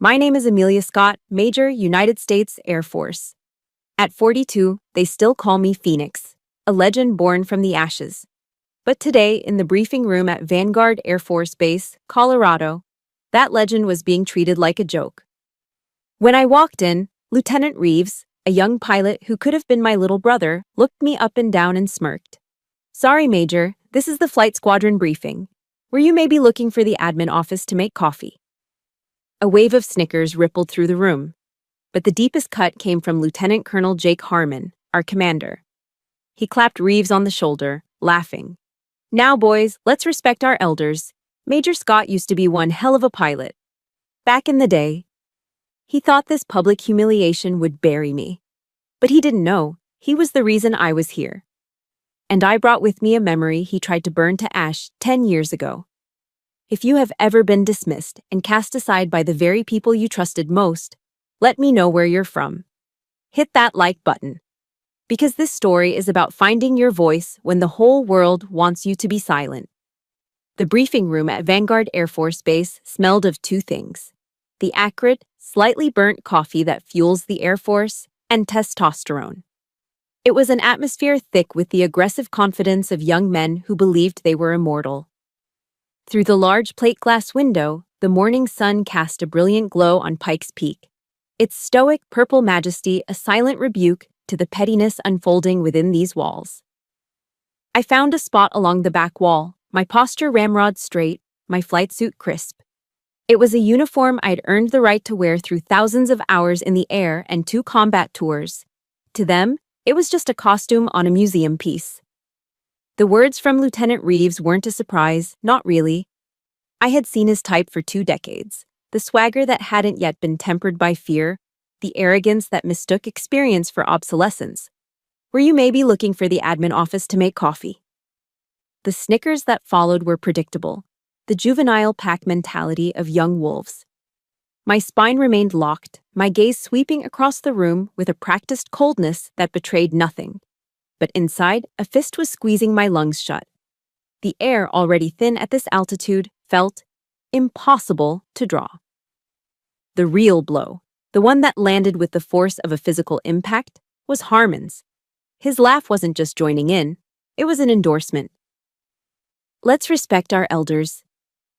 My name is Amelia Scott, Major, United States Air Force. At 42, they still call me Phoenix, a legend born from the ashes. But today, in the briefing room at Vanguard Air Force Base, Colorado, that legend was being treated like a joke. When I walked in, Lieutenant Reeves, a young pilot who could have been my little brother, looked me up and down and smirked. Sorry, Major, this is the flight squadron briefing. Were you maybe looking for the admin office to make coffee? A wave of snickers rippled through the room, but the deepest cut came from Lieutenant Colonel Jake Harmon, our commander. He clapped Reeves on the shoulder, laughing. Now, boys, let's respect our elders. Major Scott used to be one hell of a pilot. Back in the day, he thought this public humiliation would bury me. But he didn't know, he was the reason I was here. And I brought with me a memory he tried to burn to ash 10 years ago. If you have ever been dismissed and cast aside by the very people you trusted most, let me know where you're from. Hit that like button. Because this story is about finding your voice when the whole world wants you to be silent. The briefing room at Vanguard Air Force Base smelled of two things: the acrid, slightly burnt coffee that fuels the Air Force, and testosterone. It was an atmosphere thick with the aggressive confidence of young men who believed they were immortal. Through the large plate glass window, the morning sun cast a brilliant glow on Pikes Peak, its stoic purple majesty a silent rebuke to the pettiness unfolding within these walls. I found a spot along the back wall, my posture ramrod straight, my flight suit crisp. It was a uniform I'd earned the right to wear through thousands of hours in the air and 2 combat tours. To them, it was just a costume on a museum piece. The words from Lieutenant Reeves weren't a surprise, not really. I had seen his type for 2 decades, the swagger that hadn't yet been tempered by fear, the arrogance that mistook experience for obsolescence. Were you maybe looking for the admin office to make coffee? The snickers that followed were predictable, the juvenile pack mentality of young wolves. My spine remained locked, my gaze sweeping across the room with a practiced coldness that betrayed nothing. But inside, a fist was squeezing my lungs shut. The air, already thin at this altitude, felt impossible to draw. The real blow, the one that landed with the force of a physical impact, was Harmon's. His laugh wasn't just joining in, it was an endorsement. Let's respect our elders.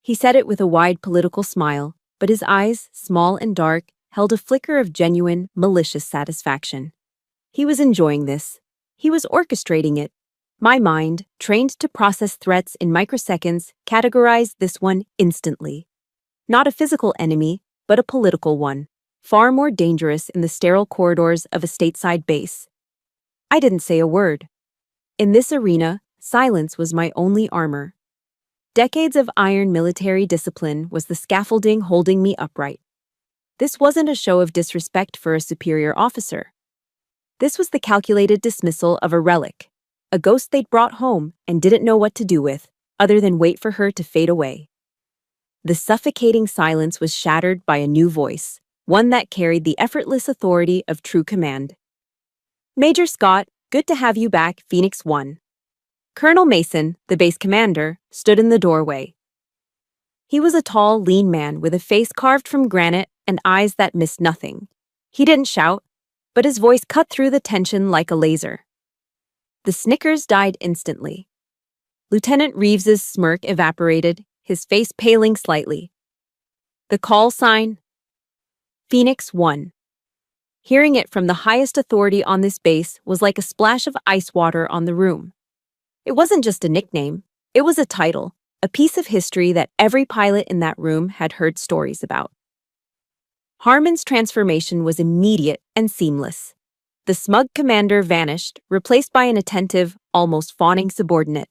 He said it with a wide political smile, but his eyes, small and dark, held a flicker of genuine, malicious satisfaction. He was enjoying this. He was orchestrating it. My mind, trained to process threats in microseconds, categorized this one instantly. Not a physical enemy, but a political one, far more dangerous in the sterile corridors of a stateside base. I didn't say a word. In this arena, silence was my only armor. Decades of iron military discipline was the scaffolding holding me upright. This wasn't a show of disrespect for a superior officer. This was the calculated dismissal of a relic, a ghost they'd brought home and didn't know what to do with, other than wait for her to fade away. The suffocating silence was shattered by a new voice, one that carried the effortless authority of true command. Major Scott, good to have you back, Phoenix 1. Colonel Mason, the base commander, stood in the doorway. He was a tall, lean man with a face carved from granite and eyes that missed nothing. He didn't shout, but his voice cut through the tension like a laser. The snickers died instantly. Lieutenant Reeves's smirk evaporated, his face paling slightly. The call sign? Phoenix 1. Hearing it from the highest authority on this base was like a splash of ice water on the room. It wasn't just a nickname, it was a title, a piece of history that every pilot in that room had heard stories about. Harmon's transformation was immediate and seamless. The smug commander vanished, replaced by an attentive, almost fawning subordinate.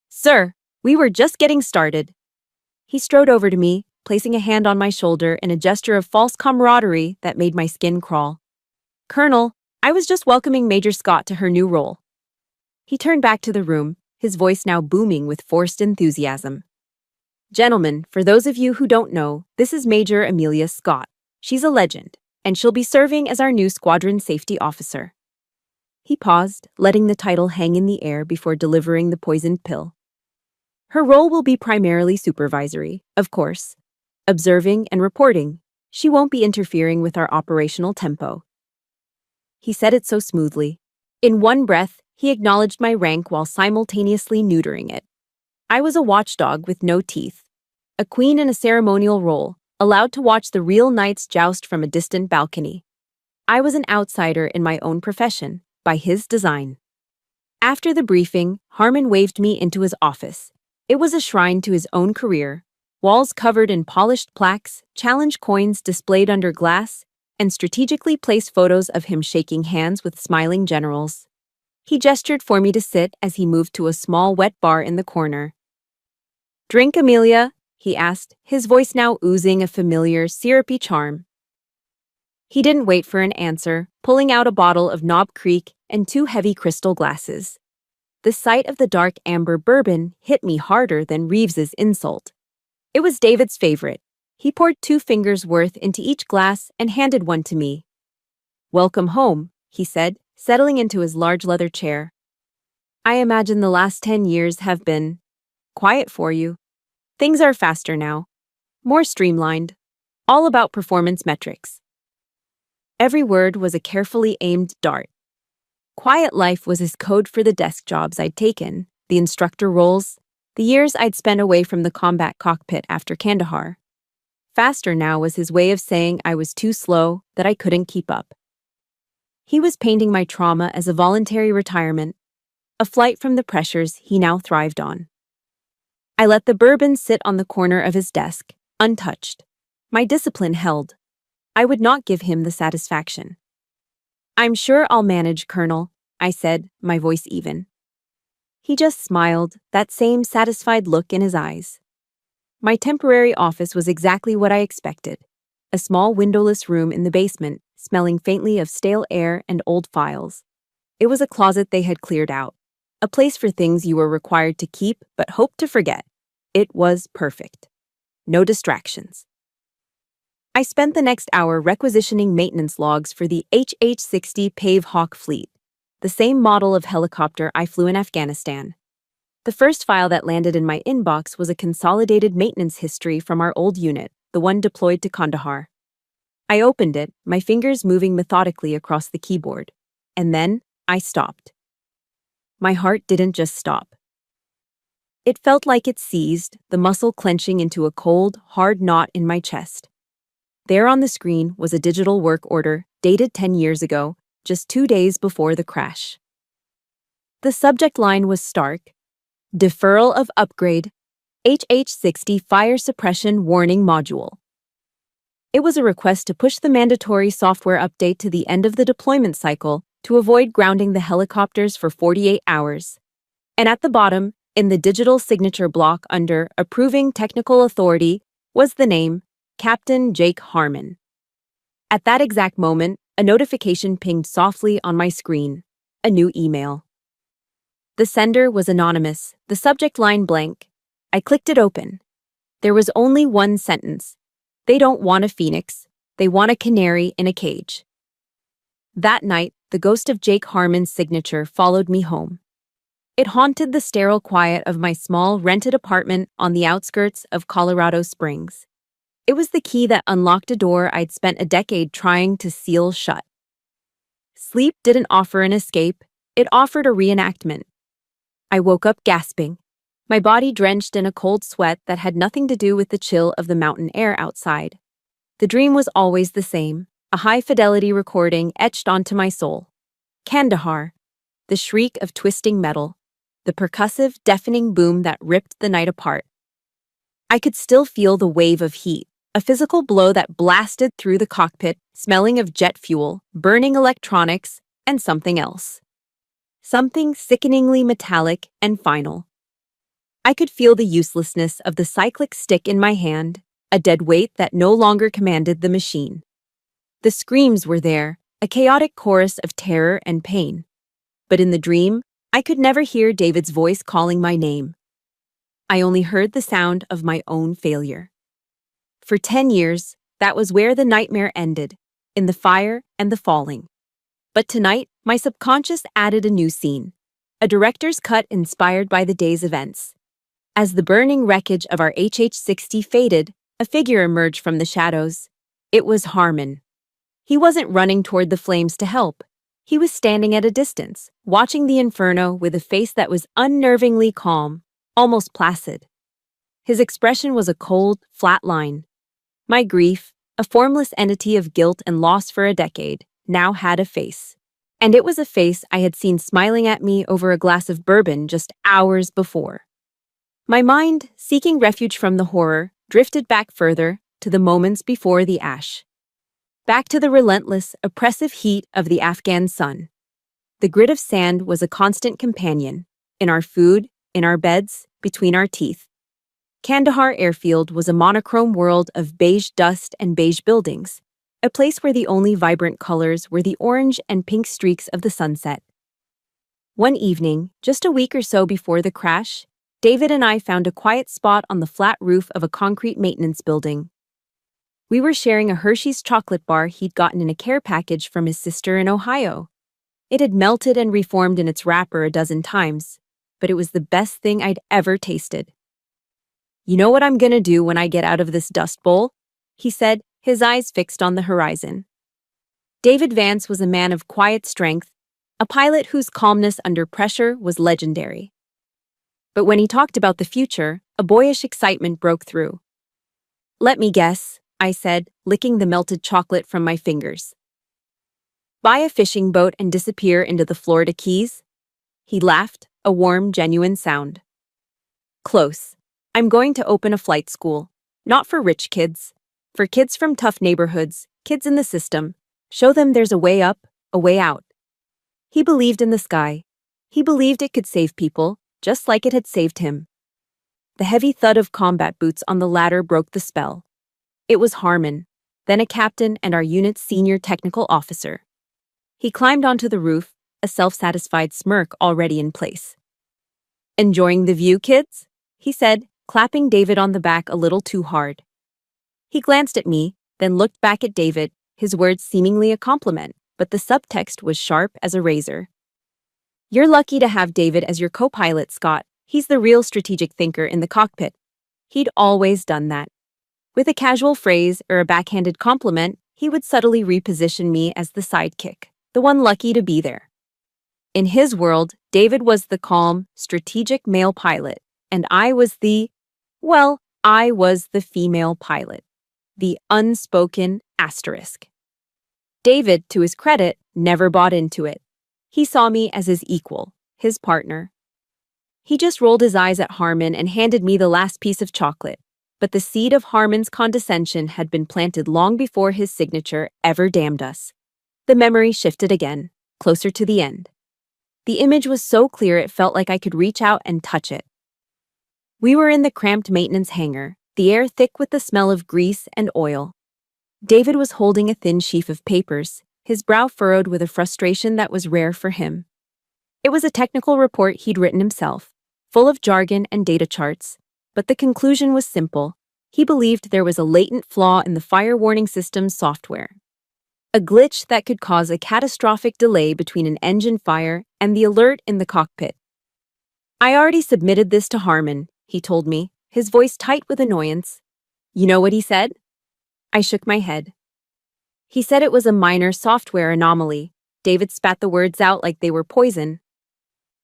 Sir, we were just getting started. He strode over to me, placing a hand on my shoulder in a gesture of false camaraderie that made my skin crawl. Colonel, I was just welcoming Major Scott to her new role. He turned back to the room, his voice now booming with forced enthusiasm. Gentlemen, for those of you who don't know, this is Major Amelia Scott. She's a legend, and she'll be serving as our new squadron safety officer. He paused, letting the title hang in the air before delivering the poisoned pill. Her role will be primarily supervisory, of course, observing and reporting. She won't be interfering with our operational tempo. He said it so smoothly. In one breath, he acknowledged my rank while simultaneously neutering it. I was a watchdog with no teeth, a queen in a ceremonial role, allowed to watch the real knights joust from a distant balcony. I was an outsider in my own profession, by his design. After the briefing, Harmon waved me into his office. It was a shrine to his own career, walls covered in polished plaques, challenge coins displayed under glass, and strategically placed photos of him shaking hands with smiling generals. He gestured for me to sit as he moved to a small wet bar in the corner. "Drink, Amelia?" he asked, his voice now oozing a familiar, syrupy charm. He didn't wait for an answer, pulling out a bottle of Knob Creek and two heavy crystal glasses. The sight of the dark amber bourbon hit me harder than Reeves's insult. It was David's favorite. He poured 2 fingers worth into each glass and handed one to me. "Welcome home," he said, settling into his large leather chair. "I imagine the last 10 years have been quiet for you. Things are faster now, more streamlined, all about performance metrics." Every word was a carefully aimed dart. Quiet life was his code for the desk jobs I'd taken, the instructor roles, the years I'd spent away from the combat cockpit after Kandahar. Faster now was his way of saying I was too slow, that I couldn't keep up. He was painting my trauma as a voluntary retirement, a flight from the pressures he now thrived on. I let the bourbon sit on the corner of his desk, untouched. My discipline held. I would not give him the satisfaction. "I'm sure I'll manage, Colonel," I said, my voice even. He just smiled, that same satisfied look in his eyes. My temporary office was exactly what I expected. A small windowless room in the basement, smelling faintly of stale air and old files. It was a closet they had cleared out, a place for things you were required to keep but hoped to forget. It was perfect. No distractions. I spent the next hour requisitioning maintenance logs for the HH-60 Pave Hawk fleet, the same model of helicopter I flew in Afghanistan. The first file that landed in my inbox was a consolidated maintenance history from our old unit, the one deployed to Kandahar. I opened it, my fingers moving methodically across the keyboard. And then, I stopped. My heart didn't just stop. It felt like it seized, the muscle clenching into a cold, hard knot in my chest. There on the screen was a digital work order, dated 10 years ago, just 2 days before the crash. The subject line was stark: "Deferral of upgrade, HH-60 Fire Suppression Warning Module." It was a request to push the mandatory software update to the end of the deployment cycle to avoid grounding the helicopters for 48 hours. And at the bottom, in the digital signature block under Approving Technical Authority, was the name Captain Jake Harmon. At that exact moment, a notification pinged softly on my screen, a new email. The sender was anonymous, the subject line blank. I clicked it open. There was only one sentence: "They don't want a phoenix, they want a canary in a cage." That night, the ghost of Jake Harmon's signature followed me home. It haunted the sterile quiet of my small, rented apartment on the outskirts of Colorado Springs. It was the key that unlocked a door I'd spent a decade trying to seal shut. Sleep didn't offer an escape, it offered a reenactment. I woke up gasping, my body drenched in a cold sweat that had nothing to do with the chill of the mountain air outside. The dream was always the same, a high-fidelity recording etched onto my soul. Kandahar, the shriek of twisting metal, the percussive, deafening boom that ripped the night apart. I could still feel the wave of heat, a physical blow that blasted through the cockpit, smelling of jet fuel, burning electronics, and something else. Something sickeningly metallic and final. I could feel the uselessness of the cyclic stick in my hand, a dead weight that no longer commanded the machine. The screams were there, a chaotic chorus of terror and pain. But in the dream, I could never hear David's voice calling my name. I only heard the sound of my own failure. For 10 years, that was where the nightmare ended, in the fire and the falling. But tonight, my subconscious added a new scene, a director's cut inspired by the day's events. As the burning wreckage of our HH-60 faded, a figure emerged from the shadows. It was Harmon. He wasn't running toward the flames to help. He was standing at a distance, watching the inferno with a face that was unnervingly calm, almost placid. His expression was a cold, flat line. My grief, a formless entity of guilt and loss for a decade, now had a face. And it was a face I had seen smiling at me over a glass of bourbon just hours before. My mind, seeking refuge from the horror, drifted back further to the moments before the ash. Back to the relentless, oppressive heat of the Afghan sun. The grit of sand was a constant companion, in our food, in our beds, between our teeth. Kandahar Airfield was a monochrome world of beige dust and beige buildings, a place where the only vibrant colors were the orange and pink streaks of the sunset. One evening, just a week or so before the crash, David and I found a quiet spot on the flat roof of a concrete maintenance building. We were sharing a Hershey's chocolate bar he'd gotten in a care package from his sister in Ohio. It had melted and reformed in its wrapper a dozen times, but it was the best thing I'd ever tasted. "You know what I'm gonna do when I get out of this dust bowl?" he said, his eyes fixed on the horizon. David Vance was a man of quiet strength, a pilot whose calmness under pressure was legendary. But when he talked about the future, a boyish excitement broke through. "Let me guess," I said, licking the melted chocolate from my fingers. "Buy a fishing boat and disappear into the Florida Keys?" He laughed, a warm, genuine sound. "Close. I'm going to open a flight school. Not for rich kids. For kids from tough neighborhoods, kids in the system. Show them there's a way up, a way out." He believed in the sky. He believed it could save people, just like it had saved him. The heavy thud of combat boots on the ladder broke the spell. It was Harmon, then a captain and our unit's senior technical officer. He climbed onto the roof, a self-satisfied smirk already in place. "Enjoying the view, kids?" he said, clapping David on the back a little too hard. He glanced at me, then looked back at David, his words seemingly a compliment, but the subtext was sharp as a razor. "You're lucky to have David as your co-pilot, Scott. He's the real strategic thinker in the cockpit." He'd always done that. With a casual phrase or a backhanded compliment, he would subtly reposition me as the sidekick, the one lucky to be there. In his world, David was the calm, strategic male pilot, and I was the female pilot. The unspoken asterisk. David, to his credit, never bought into it. He saw me as his equal, his partner. He just rolled his eyes at Harmon and handed me the last piece of chocolate. But the seed of Harmon's condescension had been planted long before his signature ever damned us. The memory shifted again, closer to the end. The image was so clear it felt like I could reach out and touch it. We were in the cramped maintenance hangar, the air thick with the smell of grease and oil. David was holding a thin sheaf of papers, his brow furrowed with a frustration that was rare for him. It was a technical report he'd written himself, full of jargon and data charts. But the conclusion was simple. He believed there was a latent flaw in the fire warning system's software. A glitch that could cause a catastrophic delay between an engine fire and the alert in the cockpit. "I already submitted this to Harmon," he told me, his voice tight with annoyance. "You know what he said?" I shook my head. "He said it was a minor software anomaly." David spat the words out like they were poison.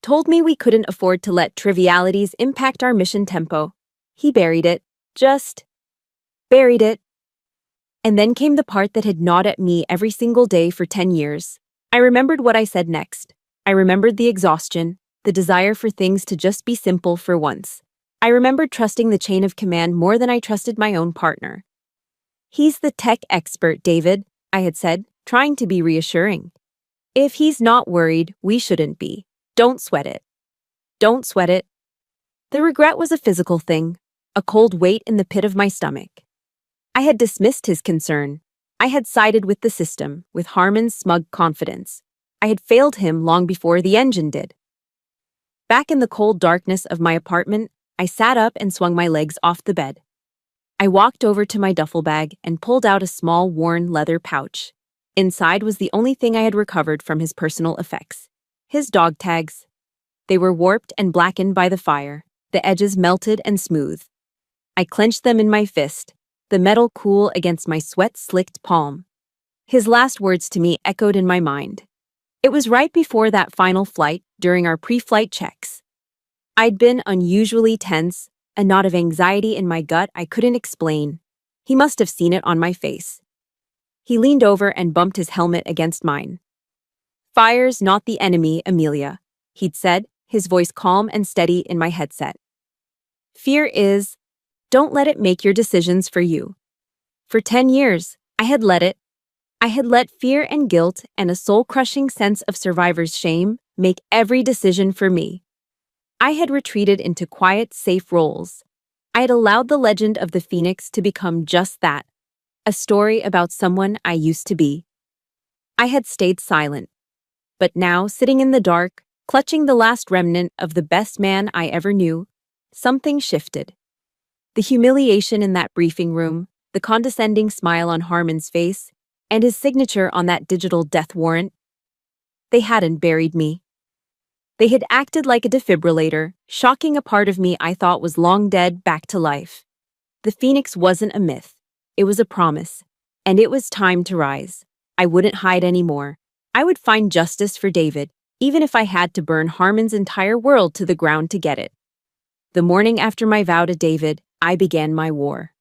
"Told me we couldn't afford to let trivialities impact our mission tempo. He buried it. Just buried it." And then came the part that had gnawed at me every single day for 10 years. I remembered what I said next. I remembered the exhaustion, the desire for things to just be simple for once. I remembered trusting the chain of command more than I trusted my own partner. "He's the tech expert, David," I had said, trying to be reassuring. "If he's not worried, we shouldn't be. Don't sweat it. Don't sweat it." The regret was a physical thing, a cold weight in the pit of my stomach. I had dismissed his concern. I had sided with the system, with Harmon's smug confidence. I had failed him long before the engine did. Back in the cold darkness of my apartment, I sat up and swung my legs off the bed. I walked over to my duffel bag and pulled out a small, worn leather pouch. Inside was the only thing I had recovered from his personal effects. His dog tags. They were warped and blackened by the fire, the edges melted and smooth. I clenched them in my fist, the metal cool against my sweat-slicked palm. His last words to me echoed in my mind. It was right before that final flight, during our pre-flight checks. I'd been unusually tense, a knot of anxiety in my gut I couldn't explain. He must have seen it on my face. He leaned over and bumped his helmet against mine. "Fire's not the enemy, Amelia," he'd said, his voice calm and steady in my headset. "Fear is. Don't let it make your decisions for you." For 10 years, I had let it. I had let fear and guilt and a soul-crushing sense of survivor's shame make every decision for me. I had retreated into quiet, safe roles. I had allowed the legend of the Phoenix to become just that, a story about someone I used to be. I had stayed silent. But now, sitting in the dark, clutching the last remnant of the best man I ever knew, something shifted. The humiliation in that briefing room, the condescending smile on Harmon's face, and his signature on that digital death warrant, they hadn't buried me. They had acted like a defibrillator, shocking a part of me I thought was long dead back to life. The Phoenix wasn't a myth. It was a promise. And it was time to rise. I wouldn't hide anymore. I would find justice for David, even if I had to burn Harmon's entire world to the ground to get it. The morning after my vow to David, I began my war.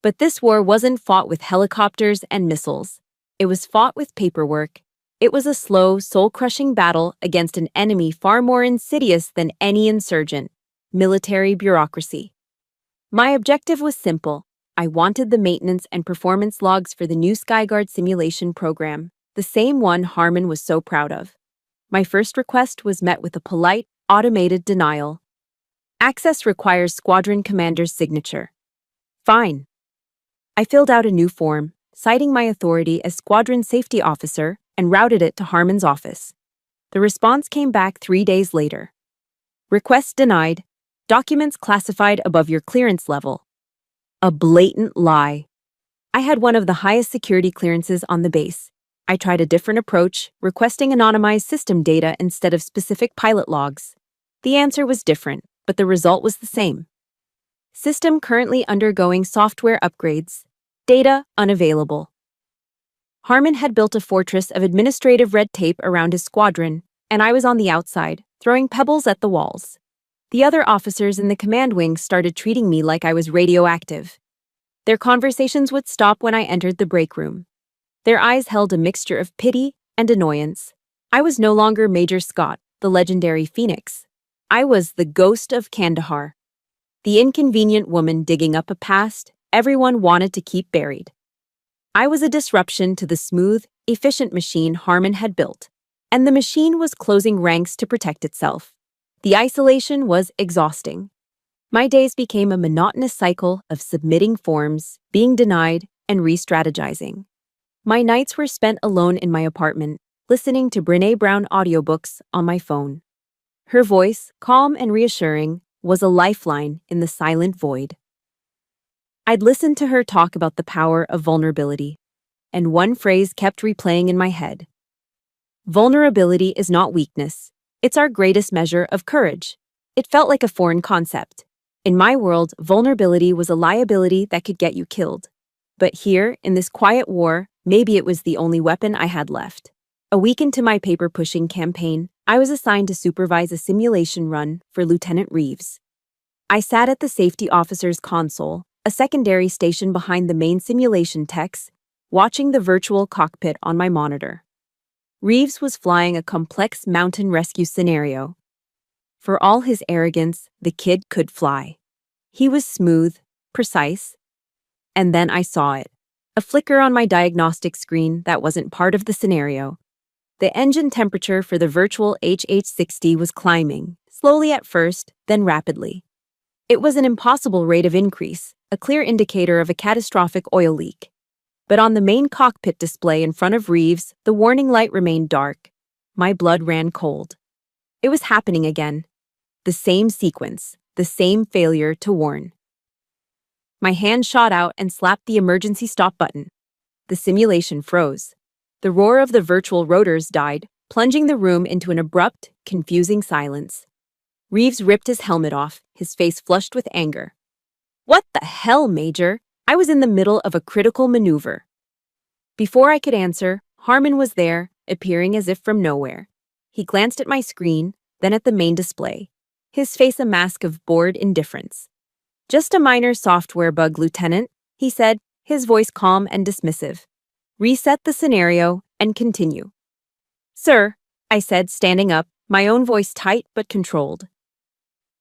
But this war wasn't fought with helicopters and missiles. It was fought with paperwork. It was a slow, soul-crushing battle against an enemy far more insidious than any insurgent: military bureaucracy. My objective was simple. I wanted the maintenance and performance logs for the new Skyguard simulation program, the same one Harmon was so proud of. My first request was met with a polite, automated denial. Access requires squadron commander's signature. Fine. I filled out a new form, citing my authority as squadron safety officer, and routed it to Harmon's office. The response came back 3 days later. Request denied. Documents classified above your clearance level. A blatant lie. I had one of the highest security clearances on the base. I tried a different approach, requesting anonymized system data instead of specific pilot logs. The answer was different, but the result was the same. System currently undergoing software upgrades. Data unavailable. Harmon had built a fortress of administrative red tape around his squadron, and I was on the outside, throwing pebbles at the walls. The other officers in the command wing started treating me like I was radioactive. Their conversations would stop when I entered the break room. Their eyes held a mixture of pity and annoyance. I was no longer Major Scott, the legendary Phoenix. I was the ghost of Kandahar. The inconvenient woman digging up a past everyone wanted to keep buried. I was a disruption to the smooth, efficient machine Harmon had built, and the machine was closing ranks to protect itself. The isolation was exhausting. My days became a monotonous cycle of submitting forms, being denied, and re-strategizing. My nights were spent alone in my apartment, listening to Brené Brown audiobooks on my phone. Her voice, calm and reassuring, was a lifeline in the silent void. I'd listened to her talk about the power of vulnerability, and one phrase kept replaying in my head. Vulnerability is not weakness. It's our greatest measure of courage. It felt like a foreign concept. In my world, vulnerability was a liability that could get you killed. But here, in this quiet war, maybe it was the only weapon I had left. A week into my paper-pushing campaign, I was assigned to supervise a simulation run for Lieutenant Reeves. I sat at the safety officer's console, a secondary station behind the main simulation techs, watching the virtual cockpit on my monitor. Reeves was flying a complex mountain rescue scenario. For all his arrogance, the kid could fly. He was smooth, precise. And then I saw it. A flicker on my diagnostic screen that wasn't part of the scenario. The engine temperature for the virtual HH-60 was climbing, slowly at first, then rapidly. It was an impossible rate of increase, a clear indicator of a catastrophic oil leak. But on the main cockpit display in front of Reeves, the warning light remained dark. My blood ran cold. It was happening again. The same sequence, the same failure to warn. My hand shot out and slapped the emergency stop button. The simulation froze. The roar of the virtual rotors died, plunging the room into an abrupt, confusing silence. Reeves ripped his helmet off, his face flushed with anger. "What the hell, Major? I was in the middle of a critical maneuver. Before I could answer, Harmon was there, appearing as if from nowhere. He glanced at my screen, then at the main display, his face a mask of bored indifference. "Just a minor software bug, Lieutenant," he said, his voice calm and dismissive. "Reset the scenario and continue." "Sir," I said, standing up, my own voice tight but controlled.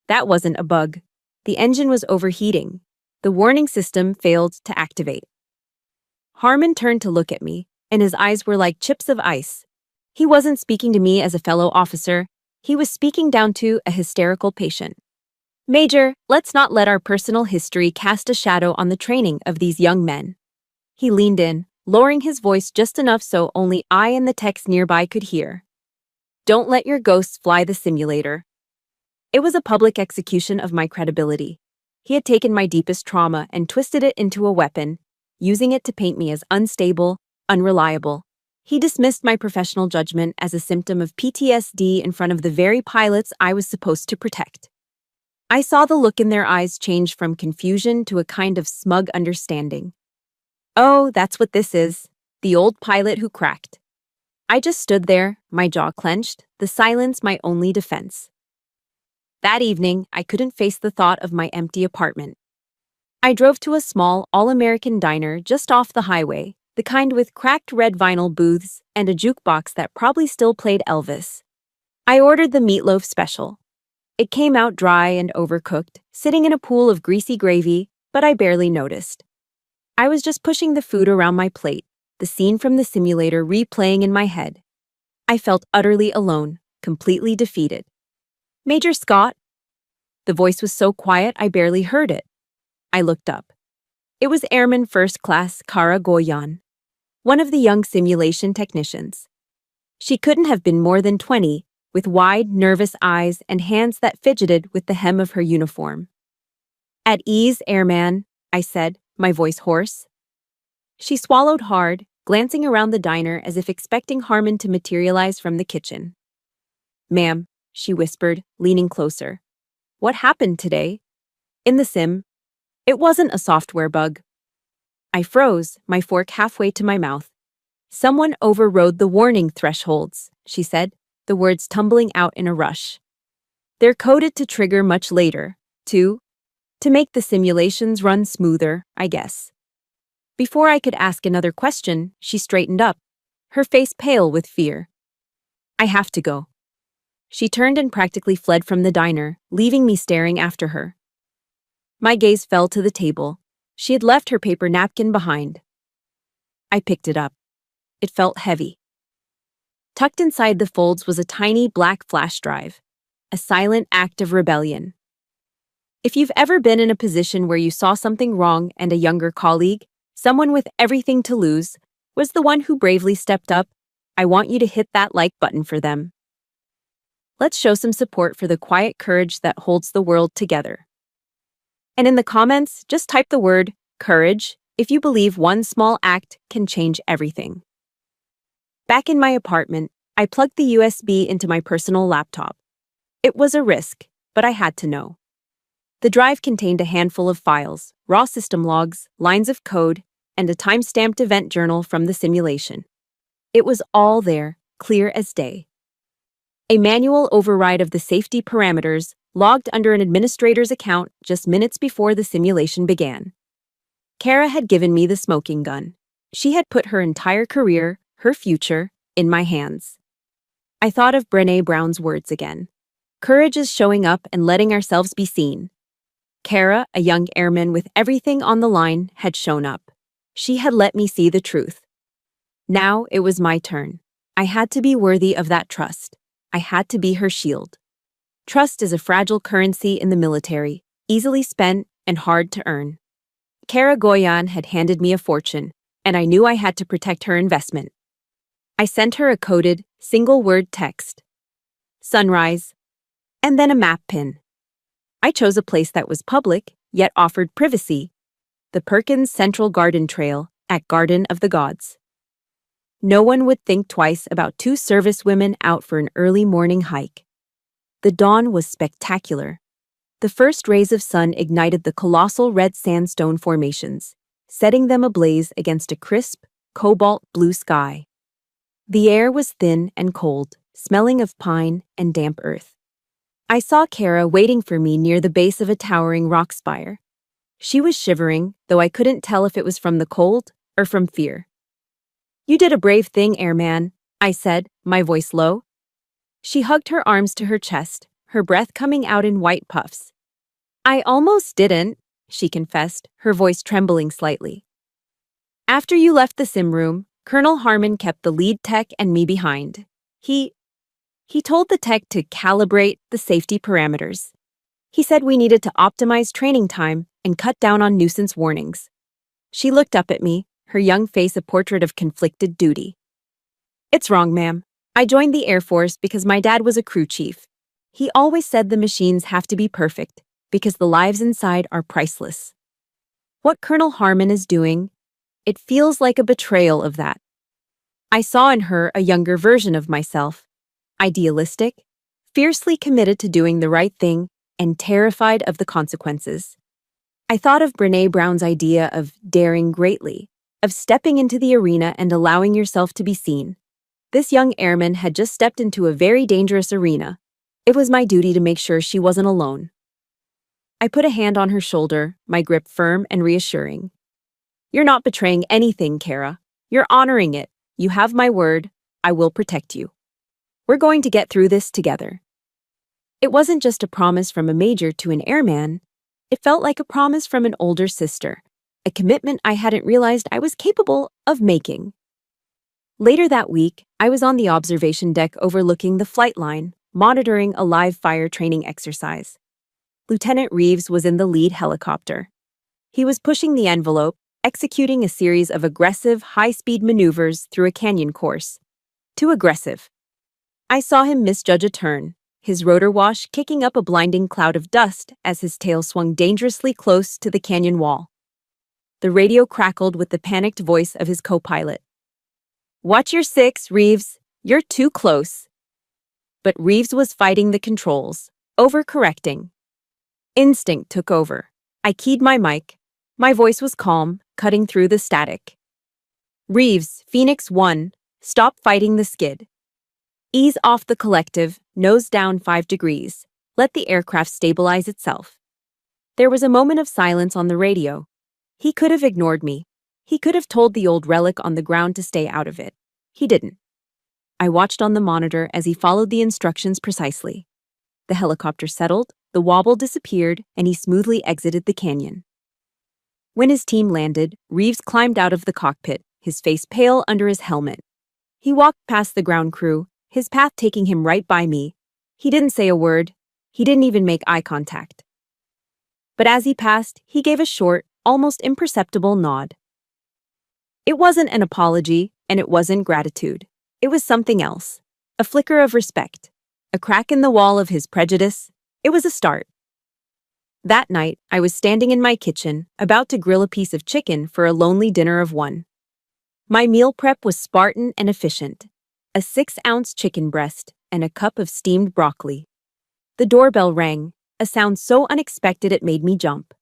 That wasn't a bug. The engine was overheating. The warning system failed to activate. Harmon turned to look at me, and his eyes were like chips of ice. He wasn't speaking to me as a fellow officer. He was speaking down to a hysterical patient. "Major, let's not let our personal history cast a shadow on the training of these young men." He leaned in, lowering his voice just enough so only I and the techs nearby could hear. "Don't let your ghosts fly the simulator." It was a public execution of my credibility. He had taken my deepest trauma and twisted it into a weapon, using it to paint me as unstable, unreliable. He dismissed my professional judgment as a symptom of PTSD in front of the very pilots I was supposed to protect. I saw the look in their eyes change from confusion to a kind of smug understanding. "Oh, that's what this is. The old pilot who cracked." I just stood there, my jaw clenched, the silence my only defense. That evening, I couldn't face the thought of my empty apartment. I drove to a small, all-American diner just off the highway, the kind with cracked red vinyl booths and a jukebox that probably still played Elvis. I ordered the meatloaf special. It came out dry and overcooked, sitting in a pool of greasy gravy, but I barely noticed. I was just pushing the food around my plate, the scene from the simulator replaying in my head. I felt utterly alone, completely defeated. "Major Scott?" The voice was so quiet I barely heard it. I looked up. It was Airman First Class Kara Goyan, one of the young simulation technicians. She couldn't have been more than 20, with wide, nervous eyes and hands that fidgeted with the hem of her uniform. "At ease, Airman," I said, my voice hoarse. She swallowed hard, glancing around the diner as if expecting Harmon to materialize from the kitchen. "Ma'am," she whispered, leaning closer. "What happened today?" "In the sim. It wasn't a software bug." I froze, my fork halfway to my mouth. "Someone overrode the warning thresholds," she said, the words tumbling out in a rush. "They're coded to trigger much later, to make the simulations run smoother, I guess." Before I could ask another question, she straightened up, her face pale with fear. "I have to go." She turned and practically fled from the diner, leaving me staring after her. My gaze fell to the table. She had left her paper napkin behind. I picked it up. It felt heavy. Tucked inside the folds was a tiny black flash drive, a silent act of rebellion. If you've ever been in a position where you saw something wrong and a younger colleague, someone with everything to lose, was the one who bravely stepped up, I want you to hit that like button for them. Let's show some support for the quiet courage that holds the world together. And in the comments, just type the word courage if you believe one small act can change everything. Back in my apartment, I plugged the USB into my personal laptop. It was a risk, but I had to know. The drive contained a handful of files, raw system logs, lines of code, and a time-stamped event journal from the simulation. It was all there, clear as day. A manual override of the safety parameters logged under an administrator's account just minutes before the simulation began. Kara had given me the smoking gun. She had put her entire career, her future, in my hands. I thought of Brené Brown's words again. Courage is showing up and letting ourselves be seen. Kara, a young airman with everything on the line, had shown up. She had let me see the truth. Now it was my turn. I had to be worthy of that trust. I had to be her shield. Trust is a fragile currency in the military, easily spent and hard to earn. Kara Goyan had handed me a fortune, and I knew I had to protect her investment. I sent her a coded, single-word text. Sunrise. And then a map pin. I chose a place that was public, yet offered privacy. The Perkins Central Garden Trail at Garden of the Gods. No one would think twice about two servicewomen out for an early morning hike. The dawn was spectacular. The first rays of sun ignited the colossal red sandstone formations, setting them ablaze against a crisp, cobalt blue sky. The air was thin and cold, smelling of pine and damp earth. I saw Kara waiting for me near the base of a towering rock spire. She was shivering, though I couldn't tell if it was from the cold or from fear. "You did a brave thing, airman," I said, my voice low. She hugged her arms to her chest, her breath coming out in white puffs. "I almost didn't," she confessed, her voice trembling slightly. "After you left the sim room, Colonel Harmon kept the lead tech and me behind. He told the tech to calibrate the safety parameters. He said we needed to optimize training time and cut down on nuisance warnings." She looked up at me, her young face a portrait of conflicted duty. "It's wrong, ma'am. I joined the Air Force because my dad was a crew chief. He always said the machines have to be perfect because the lives inside are priceless. What Colonel Harmon is doing, it feels like a betrayal of that." I saw in her a younger version of myself, idealistic, fiercely committed to doing the right thing, and terrified of the consequences. I thought of Brené Brown's idea of daring greatly, of stepping into the arena and allowing yourself to be seen. This young airman had just stepped into a very dangerous arena. It was my duty to make sure she wasn't alone. I put a hand on her shoulder, my grip firm and reassuring. "You're not betraying anything, Kara. You're honoring it. You have my word. I will protect you. We're going to get through this together." It wasn't just a promise from a major to an airman. It felt like a promise from an older sister, a commitment I hadn't realized I was capable of making. Later that week, I was on the observation deck overlooking the flight line, monitoring a live fire training exercise. Lieutenant Reeves was in the lead helicopter. He was pushing the envelope, executing a series of aggressive, high-speed maneuvers through a canyon course. Too aggressive. I saw him misjudge a turn, his rotor wash kicking up a blinding cloud of dust as his tail swung dangerously close to the canyon wall. The radio crackled with the panicked voice of his co-pilot. "Watch your six, Reeves. You're too close." But Reeves was fighting the controls, overcorrecting. Instinct took over. I keyed my mic. My voice was calm, cutting through the static. "Reeves, Phoenix 1, stop fighting the skid. Ease off the collective, nose down 5 degrees. Let the aircraft stabilize itself." There was a moment of silence on the radio. He could have ignored me. He could have told the old relic on the ground to stay out of it. He didn't. I watched on the monitor as he followed the instructions precisely. The helicopter settled, the wobble disappeared, and he smoothly exited the canyon. When his team landed, Reeves climbed out of the cockpit, his face pale under his helmet. He walked past the ground crew, his path taking him right by me. He didn't say a word. He didn't even make eye contact. But as he passed, he gave a short, almost imperceptible nod. It wasn't an apology, and it wasn't gratitude. It was something else. A flicker of respect. A crack in the wall of his prejudice. It was a start. That night, I was standing in my kitchen, about to grill a piece of chicken for a lonely dinner of one. My meal prep was Spartan and efficient. A 6-ounce chicken breast and a cup of steamed broccoli. The doorbell rang, a sound so unexpected it made me jump.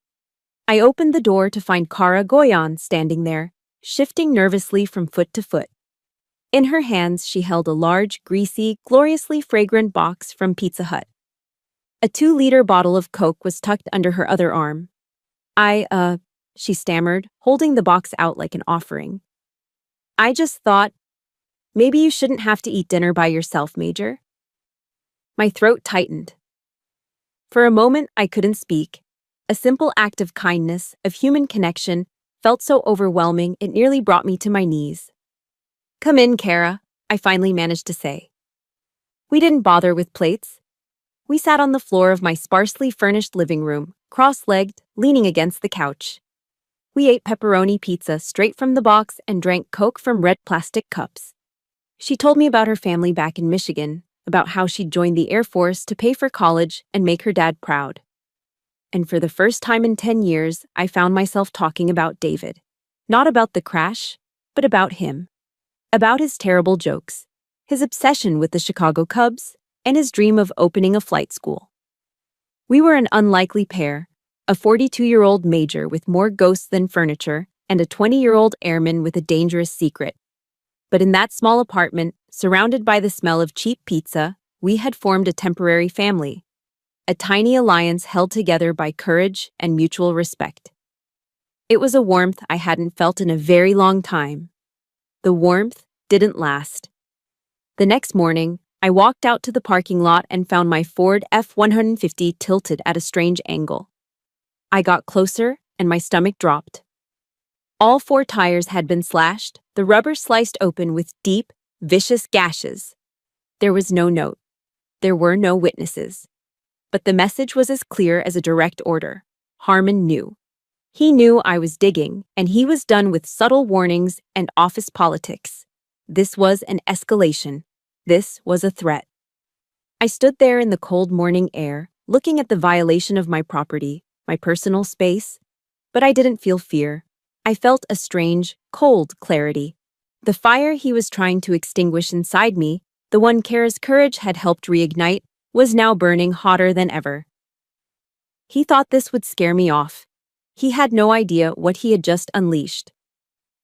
I opened the door to find Kara Goyan standing there, shifting nervously from foot to foot. In her hands, she held a large, greasy, gloriously fragrant box from Pizza Hut. A 2-liter bottle of Coke was tucked under her other arm. She stammered, holding the box out like an offering. "I just thought, maybe you shouldn't have to eat dinner by yourself, Major." My throat tightened. For a moment, I couldn't speak. A simple act of kindness, of human connection, felt so overwhelming it nearly brought me to my knees. "Come in, Kara," I finally managed to say. We didn't bother with plates. We sat on the floor of my sparsely furnished living room, cross-legged, leaning against the couch. We ate pepperoni pizza straight from the box and drank Coke from red plastic cups. She told me about her family back in Michigan, about how she'd joined the Air Force to pay for college and make her dad proud. And for the first time in 10 years, I found myself talking about David. Not about the crash, but about him. About his terrible jokes, his obsession with the Chicago Cubs, and his dream of opening a flight school. We were an unlikely pair, a 42-year-old major with more ghosts than furniture, and a 20-year-old airman with a dangerous secret. But in that small apartment, surrounded by the smell of cheap pizza, we had formed a temporary family, a tiny alliance held together by courage and mutual respect. It was a warmth I hadn't felt in a very long time. The warmth didn't last. The next morning, I walked out to the parking lot and found my Ford F-150 tilted at a strange angle. I got closer, and my stomach dropped. All four tires had been slashed, the rubber sliced open with deep, vicious gashes. There was no note. There were no witnesses. But the message was as clear as a direct order. Harmon knew. He knew I was digging, and he was done with subtle warnings and office politics. This was an escalation. This was a threat. I stood there in the cold morning air, looking at the violation of my property, my personal space, but I didn't feel fear. I felt a strange, cold clarity. The fire he was trying to extinguish inside me, the one Kara's courage had helped reignite, was now burning hotter than ever. He thought this would scare me off. He had no idea what he had just unleashed.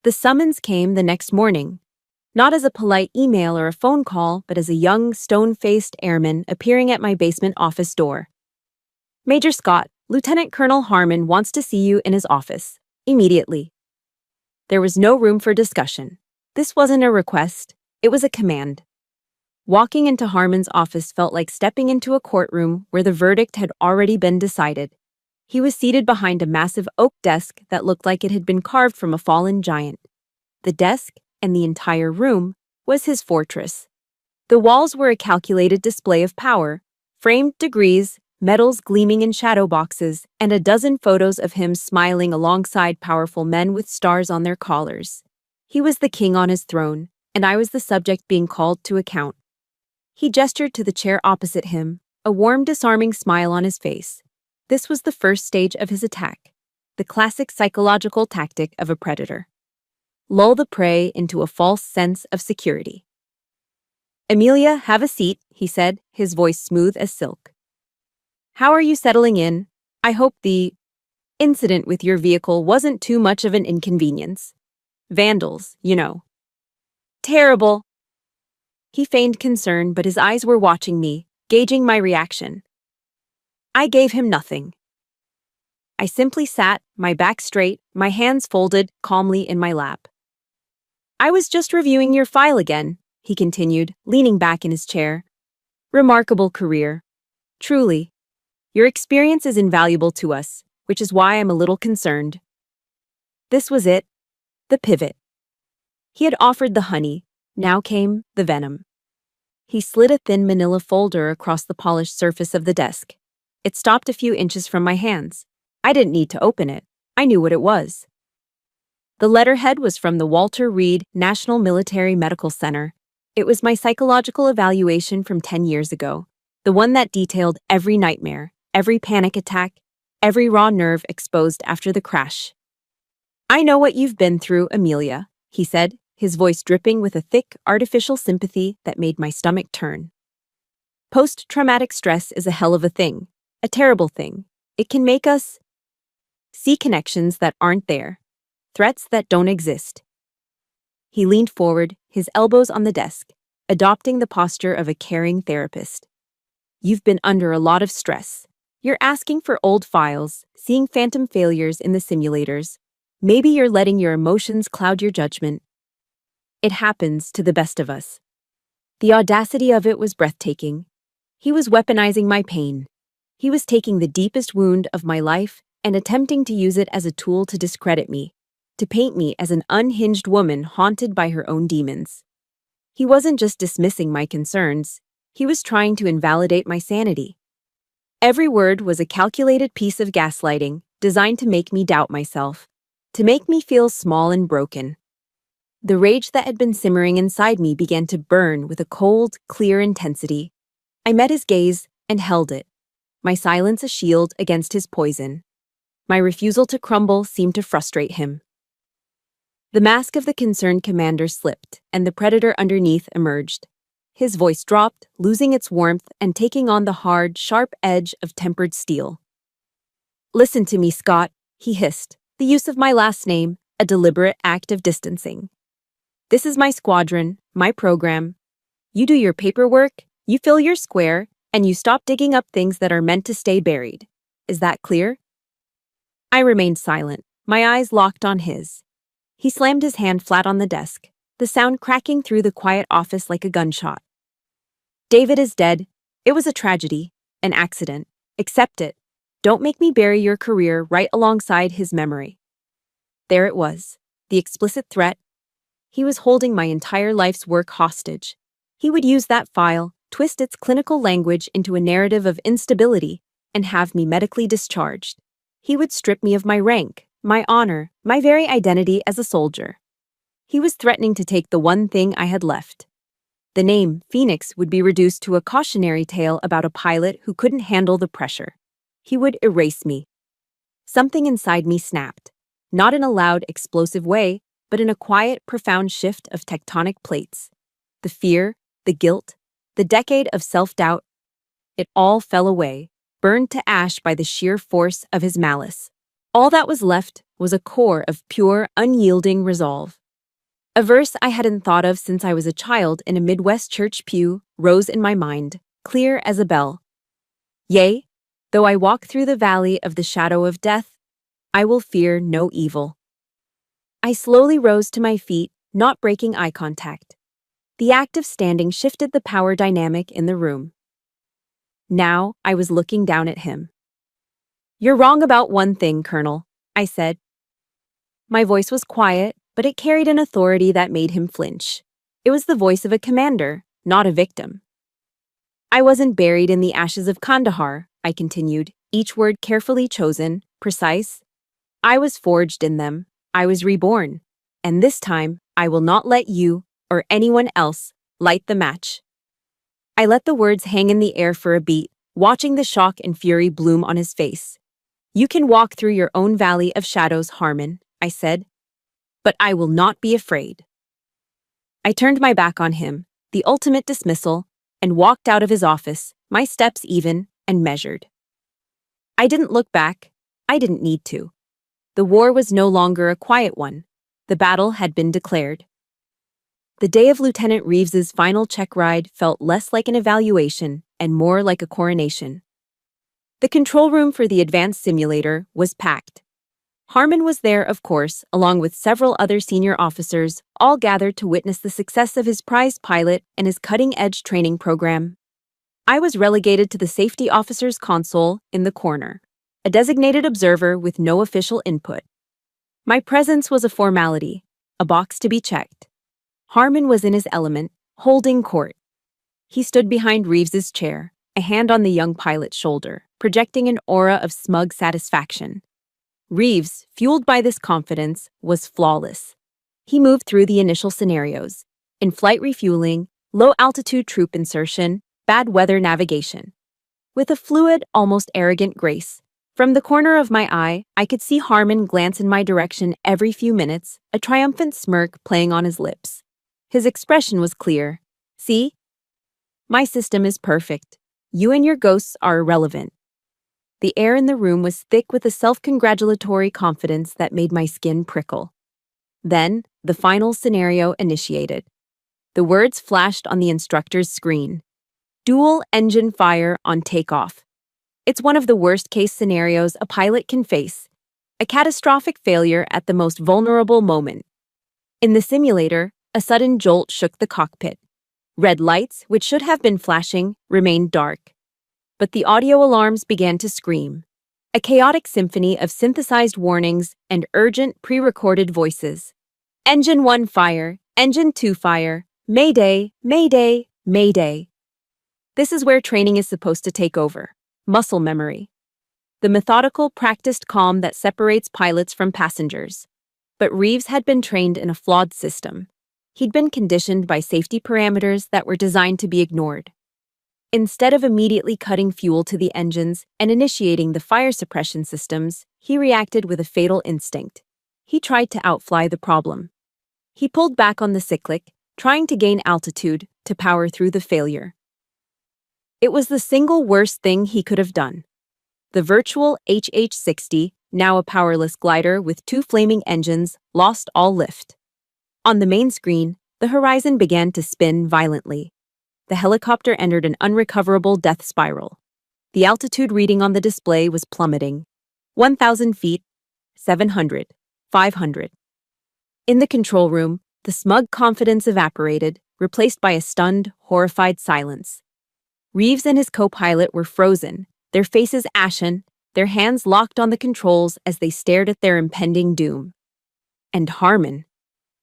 The summons came the next morning, not as a polite email or a phone call, but as a young, stone-faced airman appearing at my basement office door. "Major Scott, Lieutenant Colonel Harmon wants to see you in his office. Immediately." There was no room for discussion. This wasn't a request, it was a command. Walking into Harmon's office felt like stepping into a courtroom where the verdict had already been decided. He was seated behind a massive oak desk that looked like it had been carved from a fallen giant. The desk, and the entire room, was his fortress. The walls were a calculated display of power, framed degrees, medals gleaming in shadow boxes, and a dozen photos of him smiling alongside powerful men with stars on their collars. He was the king on his throne, and I was the subject being called to account. He gestured to the chair opposite him, a warm, disarming smile on his face. This was the first stage of his attack, the classic psychological tactic of a predator. Lull the prey into a false sense of security. "Amelia, have a seat," he said, his voice smooth as silk. "How are you settling in? I hope the incident with your vehicle wasn't too much of an inconvenience. Vandals, you know." "Terrible." He feigned concern, but his eyes were watching me, gauging my reaction. I gave him nothing. I simply sat, my back straight, my hands folded, calmly in my lap. "I was just reviewing your file again," he continued, leaning back in his chair. "Remarkable career. Truly. Your experience is invaluable to us, which is why I'm a little concerned." This was it, the pivot. He had offered the honey, now came the venom. He slid a thin manila folder across the polished surface of the desk. It stopped a few inches from my hands. I didn't need to open it. I knew what it was. The letterhead was from the Walter Reed National Military Medical Center. It was my psychological evaluation from 10 years ago, the one that detailed every nightmare, every panic attack, every raw nerve exposed after the crash. "I know what you've been through, Amelia," he said, his voice dripping with a thick, artificial sympathy that made my stomach turn. "Post-traumatic stress is a hell of a thing, a terrible thing. It can make us see connections that aren't there, threats that don't exist." He leaned forward, his elbows on the desk, adopting the posture of a caring therapist. "You've been under a lot of stress. You're asking for old files, seeing phantom failures in the simulators. Maybe you're letting your emotions cloud your judgment. It happens to the best of us." The audacity of it was breathtaking. He was weaponizing my pain. He was taking the deepest wound of my life and attempting to use it as a tool to discredit me, to paint me as an unhinged woman haunted by her own demons. He wasn't just dismissing my concerns, he was trying to invalidate my sanity. Every word was a calculated piece of gaslighting designed to make me doubt myself, to make me feel small and broken. The rage that had been simmering inside me began to burn with a cold, clear intensity. I met his gaze and held it, my silence a shield against his poison. My refusal to crumble seemed to frustrate him. The mask of the concerned commander slipped, and the predator underneath emerged. His voice dropped, losing its warmth and taking on the hard, sharp edge of tempered steel. "Listen to me, Scott," he hissed. "The use of my last name, a deliberate act of distancing. This is my squadron, my program. You do your paperwork, you fill your square, and you stop digging up things that are meant to stay buried. Is that clear? I remained silent, my eyes locked on his. He slammed his hand flat on the desk, the sound cracking through the quiet office like a gunshot. David is dead. It was a tragedy, an accident. Accept it. Don't make me bury your career right alongside his memory. There it was, the explicit threat. He was holding my entire life's work hostage. He would use that file, twist its clinical language into a narrative of instability, and have me medically discharged. He would strip me of my rank, my honor, my very identity as a soldier. He was threatening to take the one thing I had left. The name, Phoenix, would be reduced to a cautionary tale about a pilot who couldn't handle the pressure. He would erase me. Something inside me snapped, not in a loud, explosive way, but in a quiet, profound shift of tectonic plates. The fear, the guilt, the decade of self-doubt, it all fell away, burned to ash by the sheer force of his malice. All that was left was a core of pure, unyielding resolve. A verse I hadn't thought of since I was a child in a Midwest church pew rose in my mind, clear as a bell. Yea, though I walk through the valley of the shadow of death, I will fear no evil. I slowly rose to my feet, not breaking eye contact. The act of standing shifted the power dynamic in the room. Now I was looking down at him. You're wrong about one thing, Colonel, I said. My voice was quiet, but it carried an authority that made him flinch. It was the voice of a commander, not a victim. I wasn't buried in the ashes of Kandahar, I continued, each word carefully chosen, precise. I was forged in them. I was reborn. And this time, I will not let you, or anyone else, light the match. I let the words hang in the air for a beat, watching the shock and fury bloom on his face. You can walk through your own valley of shadows, Harmon, I said. But I will not be afraid. I turned my back on him, the ultimate dismissal, and walked out of his office, my steps even and measured. I didn't look back. I didn't need to. The war was no longer a quiet one. The battle had been declared. The day of Lieutenant Reeves's final check ride felt less like an evaluation and more like a coronation. The control room for the advanced simulator was packed. Harmon was there, of course, along with several other senior officers, all gathered to witness the success of his prized pilot and his cutting-edge training program. I was relegated to the safety officer's console in the corner, a designated observer with no official input. My presence was a formality, a box to be checked. Harmon was in his element, holding court. He stood behind Reeves's chair, a hand on the young pilot's shoulder, projecting an aura of smug satisfaction. Reeves, fueled by this confidence, was flawless. He moved through the initial scenarios: in-flight refueling, low-altitude troop insertion, bad weather navigation. With a fluid, almost arrogant grace. From the corner of my eye, I could see Harmon glance in my direction every few minutes, a triumphant smirk playing on his lips. His expression was clear. See? My system is perfect. You and your ghosts are irrelevant. The air in the room was thick with a self-congratulatory confidence that made my skin prickle. Then, the final scenario initiated. The words flashed on the instructor's screen. Dual engine fire on takeoff. It's one of the worst-case scenarios a pilot can face. A catastrophic failure at the most vulnerable moment. In the simulator, a sudden jolt shook the cockpit. Red lights, which should have been flashing, remained dark. But the audio alarms began to scream. A chaotic symphony of synthesized warnings and urgent pre-recorded voices. Engine 1 fire, Engine 2 fire, Mayday, Mayday, Mayday. This is where training is supposed to take over. Muscle memory. The methodical, practiced calm that separates pilots from passengers. But Reeves had been trained in a flawed system. He'd been conditioned by safety parameters that were designed to be ignored. Instead of immediately cutting fuel to the engines and initiating the fire suppression systems, he reacted with a fatal instinct. He tried to outfly the problem. He pulled back on the cyclic, trying to gain altitude to power through the failure. It was the single worst thing he could have done. The virtual HH-60 now a powerless glider with two flaming engines, lost all lift. On the main screen, the horizon began to spin violently. The helicopter entered an unrecoverable death spiral. The altitude reading on the display was plummeting. 1,000 feet, 700, 500. In the control room, the smug confidence evaporated, replaced by a stunned, horrified silence. Reeves and his co-pilot were frozen, their faces ashen, their hands locked on the controls as they stared at their impending doom. And Harmon.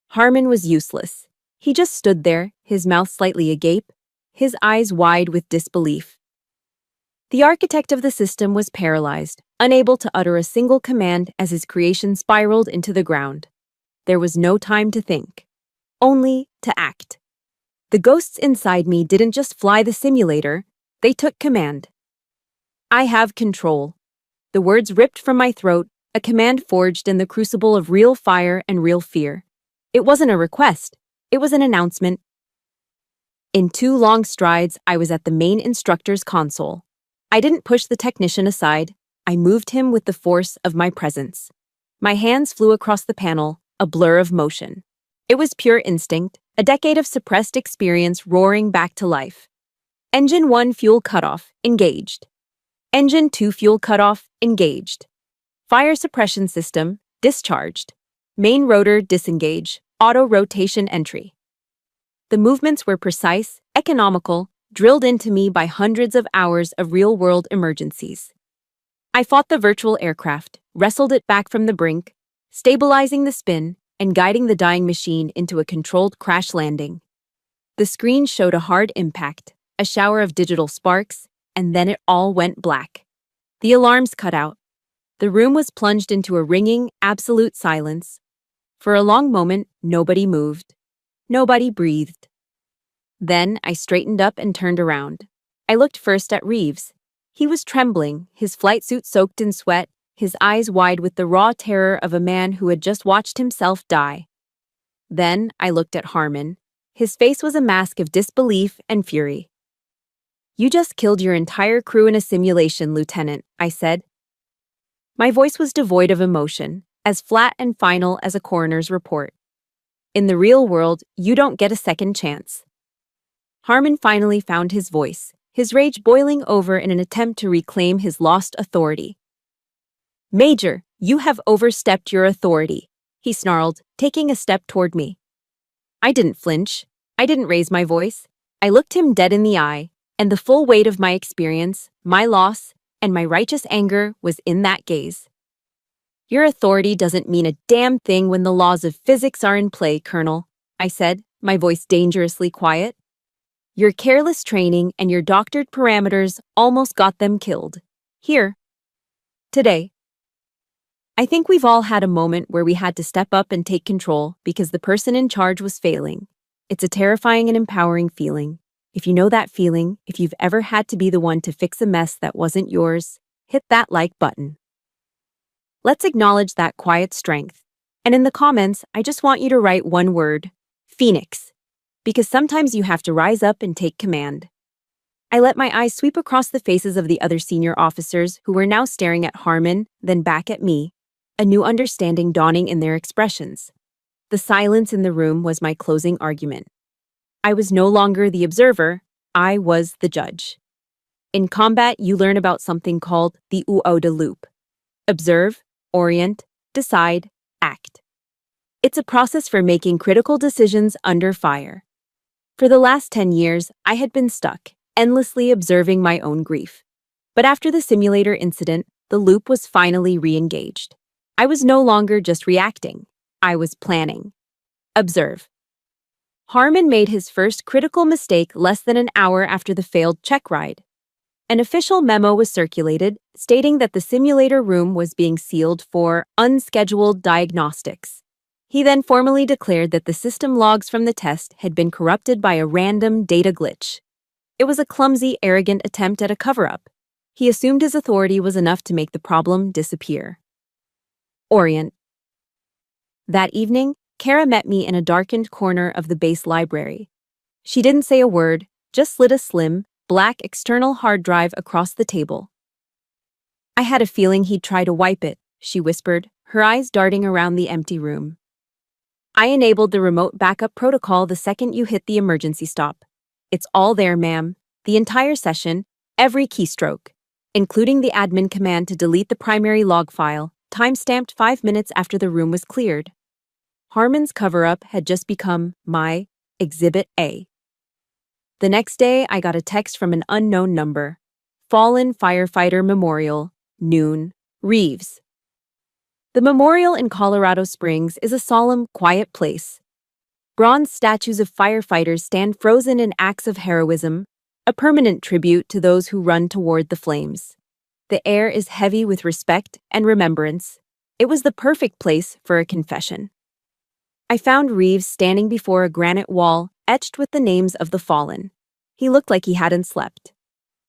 Harmon was useless. He just stood there, his mouth slightly agape, his eyes wide with disbelief. The architect of the system was paralyzed, unable to utter a single command as his creation spiraled into the ground. There was no time to think, only to act. The ghosts inside me didn't just fly the simulator, they took command. I have control. The words ripped from my throat, a command forged in the crucible of real fire and real fear. It wasn't a request, it was an announcement. In 2 long strides, I was at the main instructor's console. I didn't push the technician aside, I moved him with the force of my presence. My hands flew across the panel, a blur of motion. It was pure instinct, a decade of suppressed experience roaring back to life. Engine 1 fuel cutoff, engaged. Engine 2 fuel cutoff, engaged. Fire suppression system, discharged. Main rotor disengage, auto rotation entry. The movements were precise, economical, drilled into me by hundreds of hours of real-world emergencies. I fought the virtual aircraft, wrestled it back from the brink, stabilizing the spin and guiding the dying machine into a controlled crash landing. The screen showed a hard impact, a shower of digital sparks, and then it all went black. The alarms cut out. The room was plunged into a ringing, absolute silence. For a long moment, nobody moved. Nobody breathed. Then I straightened up and turned around. I looked first at Reeves. He was trembling, his flight suit soaked in sweat, his eyes wide with the raw terror of a man who had just watched himself die. Then I looked at Harmon. His face was a mask of disbelief and fury. "You just killed your entire crew in a simulation, Lieutenant," I said. My voice was devoid of emotion, as flat and final as a coroner's report. In the real world, you don't get a second chance. Harmon finally found his voice, his rage boiling over in an attempt to reclaim his lost authority. "Major, you have overstepped your authority," he snarled, taking a step toward me. I didn't flinch. I didn't raise my voice. I looked him dead in the eye, and the full weight of my experience, my loss, and my righteous anger was in that gaze. "Your authority doesn't mean a damn thing when the laws of physics are in play, Colonel," I said, my voice dangerously quiet. "Your careless training and your doctored parameters almost got them killed. Here. Today." I think we've all had a moment where we had to step up and take control because the person in charge was failing. It's a terrifying and empowering feeling. If you know that feeling, if you've ever had to be the one to fix a mess that wasn't yours, hit that like button. Let's acknowledge that quiet strength. And in the comments, I just want you to write one word: Phoenix. Because sometimes you have to rise up and take command. I let my eyes sweep across the faces of the other senior officers who were now staring at Harmon, then back at me, a new understanding dawning in their expressions. The silence in the room was my closing argument. I was no longer the observer, I was the judge. In combat, you learn about something called the OODA loop. Observe, orient, decide, act. It's a process for making critical decisions under fire. For the last 10 years, I had been stuck, endlessly observing my own grief. But after the simulator incident, the loop was finally re-engaged. I was no longer just reacting. I was planning. Observe. Harmon made his first critical mistake less than an hour after the failed check ride. An official memo was circulated stating that the simulator room was being sealed for unscheduled diagnostics. He then formally declared that the system logs from the test had been corrupted by a random data glitch. It was a clumsy, arrogant attempt at a cover-up. He assumed his authority was enough to make the problem disappear. Orient. That evening, Kara met me in a darkened corner of the base library. She didn't say a word, just slid a slim, black external hard drive across the table. I had a feeling he'd try to wipe it, she whispered, her eyes darting around the empty room. I enabled the remote backup protocol the second you hit the emergency stop. It's all there, ma'am. The entire session, every keystroke, including the admin command to delete the primary log file, time-stamped 5 minutes after the room was cleared. Harmon's cover-up had just become my Exhibit A. The next day, I got a text from an unknown number. Fallen Firefighter Memorial, noon, Reeves. The memorial in Colorado Springs is a solemn, quiet place. Bronze statues of firefighters stand frozen in acts of heroism, a permanent tribute to those who run toward the flames. The air is heavy with respect and remembrance. It was the perfect place for a confession. I found Reeves standing before a granite wall etched with the names of the fallen. He looked like he hadn't slept.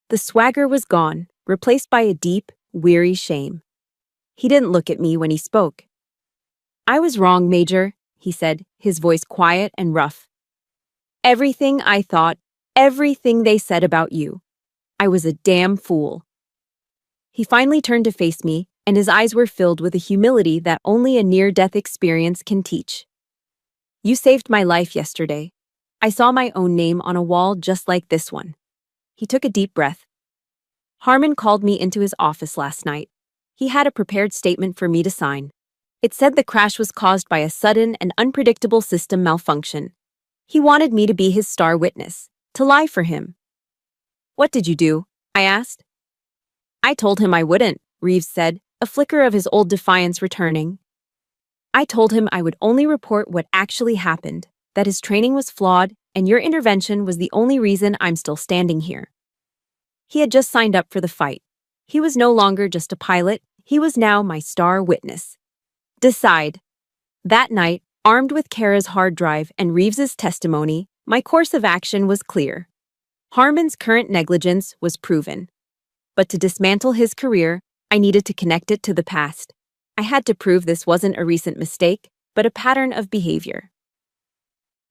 The swagger was gone, replaced by a deep, weary shame. He didn't look at me when he spoke. I was wrong, Major, he said, his voice quiet and rough. Everything I thought, everything they said about you. I was a damn fool. He finally turned to face me, and his eyes were filled with a humility that only a near-death experience can teach. You saved my life yesterday. I saw my own name on a wall just like this one. He took a deep breath. Harmon called me into his office last night. He had a prepared statement for me to sign. It said the crash was caused by a sudden and unpredictable system malfunction. He wanted me to be his star witness, to lie for him. What did you do? I asked. I told him I wouldn't, Reeves said, a flicker of his old defiance returning. I told him I would only report what actually happened, that his training was flawed, and your intervention was the only reason I'm still standing here. He had just signed up for the fight. He was no longer just a pilot, he was now my star witness. Decide. That night, armed with Kara's hard drive and Reeves's testimony, my course of action was clear. Harmon's current negligence was proven. But to dismantle his career, I needed to connect it to the past. I had to prove this wasn't a recent mistake, but a pattern of behavior.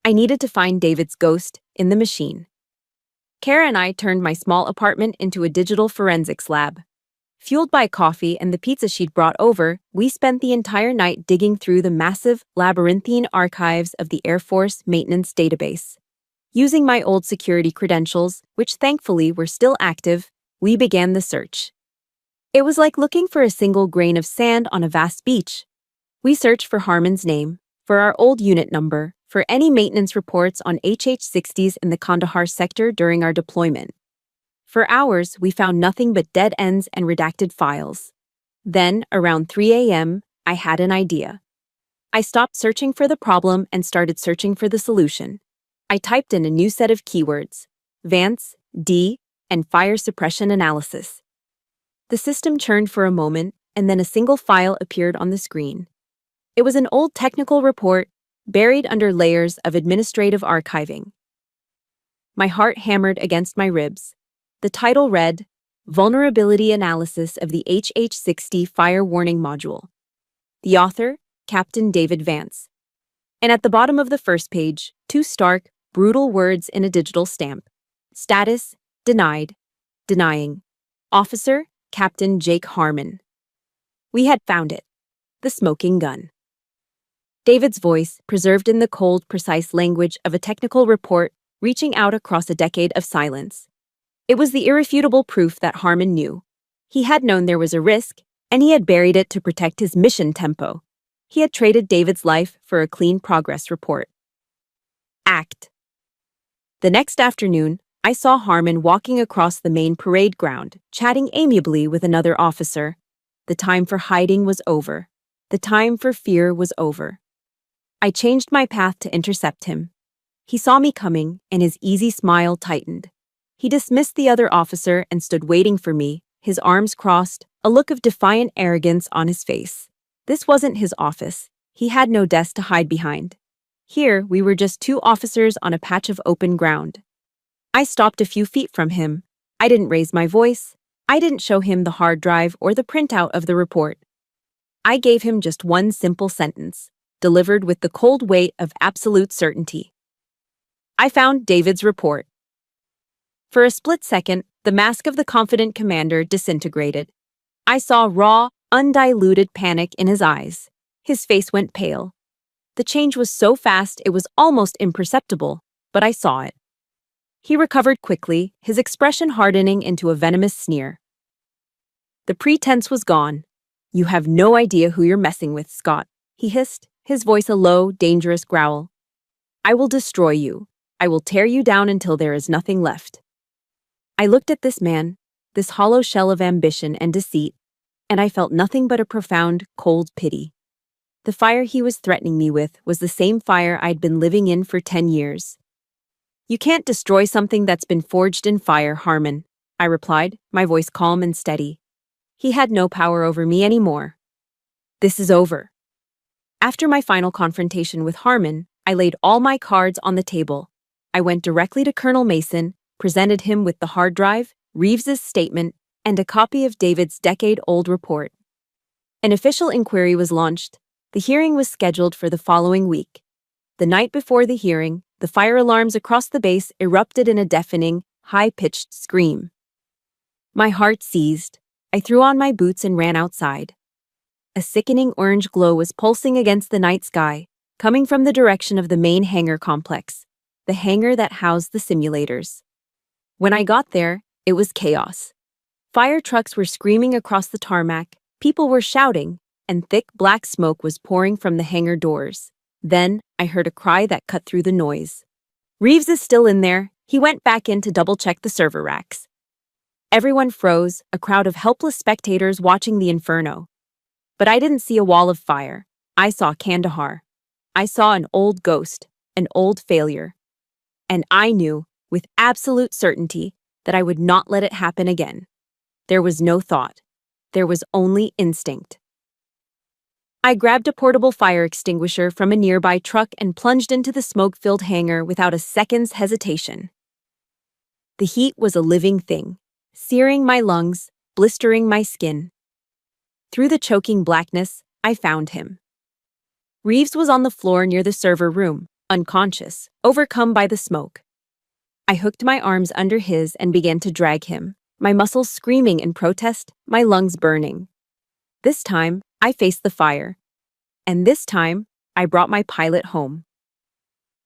I needed to find David's ghost in the machine. Kara and I turned my small apartment into a digital forensics lab. Fueled by coffee and the pizza she'd brought over, we spent the entire night digging through the massive, labyrinthine archives of the Air Force Maintenance Database. Using my old security credentials, which thankfully were still active, we began the search. It was like looking for a single grain of sand on a vast beach. We searched for Harmon's name, for our old unit number, for any maintenance reports on HH-60s in the Kandahar sector during our deployment. For hours, we found nothing but dead ends and redacted files. Then, around 3 a.m., I had an idea. I stopped searching for the problem and started searching for the solution. I typed in a new set of keywords: Vance, D, and fire suppression analysis. The system churned for a moment, and then a single file appeared on the screen. It was an old technical report, buried under layers of administrative archiving. My heart hammered against my ribs. The title read, Vulnerability Analysis of the HH-60 Fire Warning Module. The author, Captain David Vance. And at the bottom of the first page, 2 stark, brutal words in a digital stamp. Status, denied. Denying. Officer, Captain Jake Harmon. We had found it. The smoking gun. David's voice, preserved in the cold, precise language of a technical report, reaching out across a decade of silence. It was the irrefutable proof that Harmon knew. He had known there was a risk, and he had buried it to protect his mission tempo. He had traded David's life for a clean progress report. Act. The next afternoon, I saw Harmon walking across the main parade ground, chatting amiably with another officer. The time for hiding was over. The time for fear was over. I changed my path to intercept him. He saw me coming, and his easy smile tightened. He dismissed the other officer and stood waiting for me, his arms crossed, a look of defiant arrogance on his face. This wasn't his office. He had no desk to hide behind. Here, we were just 2 officers on a patch of open ground. I stopped a few feet from him. I didn't raise my voice. I didn't show him the hard drive or the printout of the report. I gave him just one simple sentence, delivered with the cold weight of absolute certainty. I found David's report. For a split second, the mask of the confident commander disintegrated. I saw raw, undiluted panic in his eyes. His face went pale. The change was so fast it was almost imperceptible, but I saw it. He recovered quickly, his expression hardening into a venomous sneer. The pretense was gone. "You have no idea who you're messing with, Scott," he hissed, his voice a low, dangerous growl. "I will destroy you. I will tear you down until there is nothing left." I looked at this man, this hollow shell of ambition and deceit, and I felt nothing but a profound, cold pity. The fire he was threatening me with was the same fire I'd been living in for 10 years. "You can't destroy something that's been forged in fire, Harmon," I replied, my voice calm and steady. He had no power over me anymore. This is over. After my final confrontation with Harmon, I laid all my cards on the table. I went directly to Colonel Mason, presented him with the hard drive, Reeves's statement, and a copy of David's decade-old report. An official inquiry was launched. The hearing was scheduled for the following week. The night before the hearing, the fire alarms across the base erupted in a deafening, high-pitched scream. My heart seized. I threw on my boots and ran outside. A sickening orange glow was pulsing against the night sky, coming from the direction of the main hangar complex, the hangar that housed the simulators. When I got there, it was chaos. Fire trucks were screaming across the tarmac, people were shouting, and thick black smoke was pouring from the hangar doors. Then, I heard a cry that cut through the noise. "Reeves is still in there." He went back in to double-check the server racks. Everyone froze, a crowd of helpless spectators watching the inferno. But I didn't see a wall of fire. I saw Kandahar. I saw an old ghost, an old failure. And I knew, with absolute certainty, that I would not let it happen again. There was no thought. There was only instinct. I grabbed a portable fire extinguisher from a nearby truck and plunged into the smoke-filled hangar without a second's hesitation. The heat was a living thing, searing my lungs, blistering my skin. Through the choking blackness, I found him. Reeves was on the floor near the server room, unconscious, overcome by the smoke. I hooked my arms under his and began to drag him, my muscles screaming in protest, my lungs burning. This time, I faced the fire. And this time, I brought my pilot home.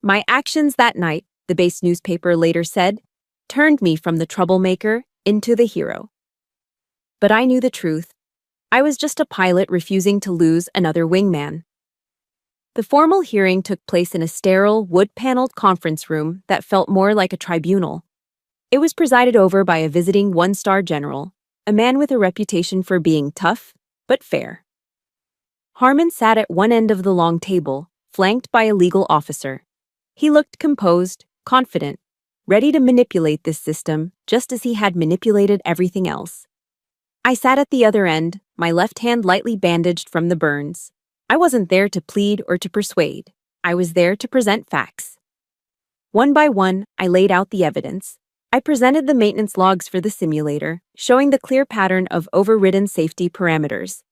My actions that night, the base newspaper later said, turned me from the troublemaker into the hero. But I knew the truth. I was just a pilot refusing to lose another wingman. The formal hearing took place in a sterile, wood-paneled conference room that felt more like a tribunal. It was presided over by a visiting one-star general, a man with a reputation for being tough, but fair. Harmon sat at one end of the long table, flanked by a legal officer. He looked composed, confident, ready to manipulate this system just as he had manipulated everything else. I sat at the other end, my left hand lightly bandaged from the burns. I wasn't there to plead or to persuade. I was there to present facts. One by one, I laid out the evidence. I presented the maintenance logs for the simulator, showing the clear pattern of overridden safety parameters.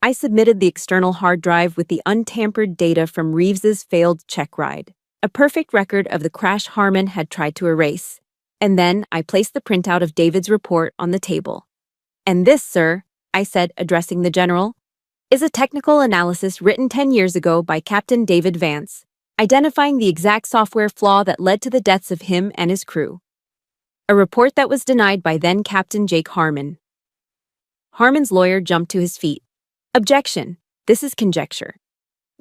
I submitted the external hard drive with the untampered data from Reeves's failed check ride, a perfect record of the crash Harmon had tried to erase. And then I placed the printout of David's report on the table. "And this, sir," I said, addressing the general, "is a technical analysis written 10 years ago by Captain David Vance, identifying the exact software flaw that led to the deaths of him and his crew. A report that was denied by then-Captain Jake Harmon." Harmon's lawyer jumped to his feet. "Objection. This is conjecture.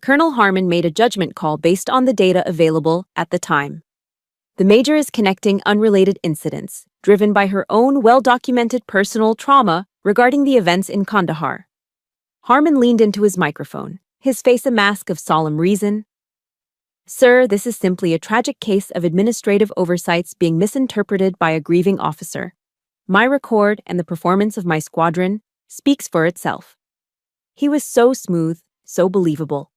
Colonel Harmon made a judgment call based on the data available at the time. The Major is connecting unrelated incidents, driven by her own well-documented personal trauma regarding the events in Kandahar." Harmon leaned into his microphone, his face a mask of solemn reason. "Sir, this is simply a tragic case of administrative oversights being misinterpreted by a grieving officer. My record and the performance of my squadron speaks for itself." He was so smooth, so believable.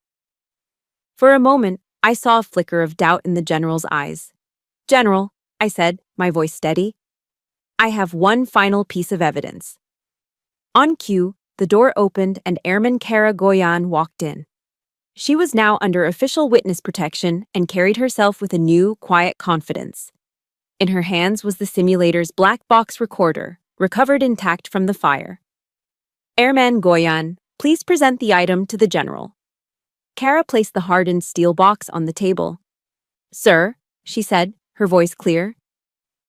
For a moment, I saw a flicker of doubt in the general's eyes. "General," I said, my voice steady, "I have one final piece of evidence." On cue, the door opened and Airman Kara Goyan walked in. She was now under official witness protection and carried herself with a new, quiet confidence. In her hands was the simulator's black box recorder, recovered intact from the fire. "Airman Goyan," Please present the item to the general. Kara placed the hardened steel box on the table. Sir, she said, her voice clear.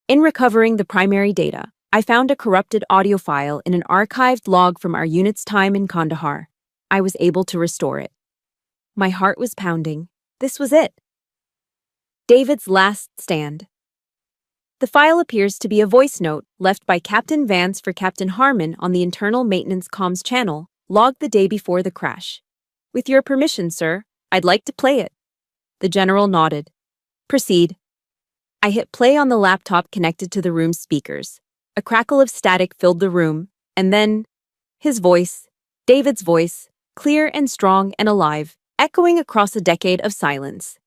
In recovering the primary data, I found a corrupted audio file in an archived log from our unit's time in Kandahar. I was able to restore it. My heart was pounding. This was it. David's last stand. The file appears to be a voice note left by Captain Vance for Captain Harmon on the internal maintenance comms channel, logged the day before the crash. With your permission, sir, I'd like to play it. The general nodded. Proceed. I hit play on the laptop connected to the room's speakers. A crackle of static filled the room, and then his voice, David's voice, clear and strong and alive, echoing across a decade of silence.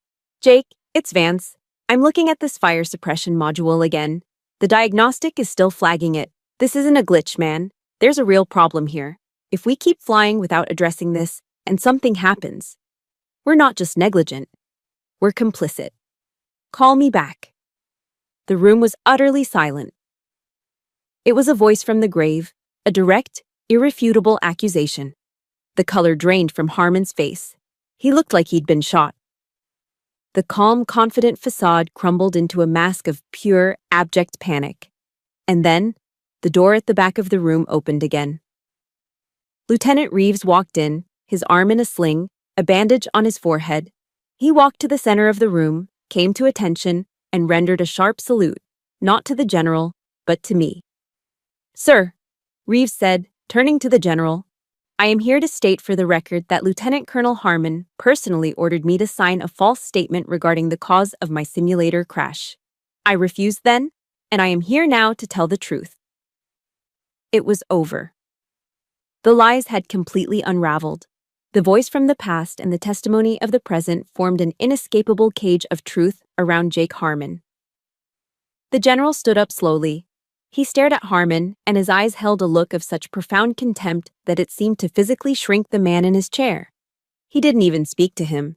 Jake, it's Vance. I'm looking at this fire suppression module again. The diagnostic is still flagging it. This isn't a glitch, man. There's a real problem here. If we keep flying without addressing this, and something happens, we're not just negligent. We're complicit. Call me back. The room was utterly silent. It was a voice from the grave, a direct, irrefutable accusation. The color drained from Harmon's face. He looked like he'd been shot. The calm, confident facade crumbled into a mask of pure, abject panic. And then, the door at the back of the room opened again. Lieutenant Reeves walked in, his arm in a sling, a bandage on his forehead. He walked to the center of the room, came to attention, and rendered a sharp salute, not to the general, but to me. Sir, Reeves said, turning to the general, I am here to state for the record that Lieutenant Colonel Harmon personally ordered me to sign a false statement regarding the cause of my simulator crash. I refused then, and I am here now to tell the truth. It was over. The lies had completely unraveled. The voice from the past and the testimony of the present formed an inescapable cage of truth around Jake Harmon. The general stood up slowly. He stared at Harmon, and his eyes held a look of such profound contempt that it seemed to physically shrink the man in his chair. He didn't even speak to him.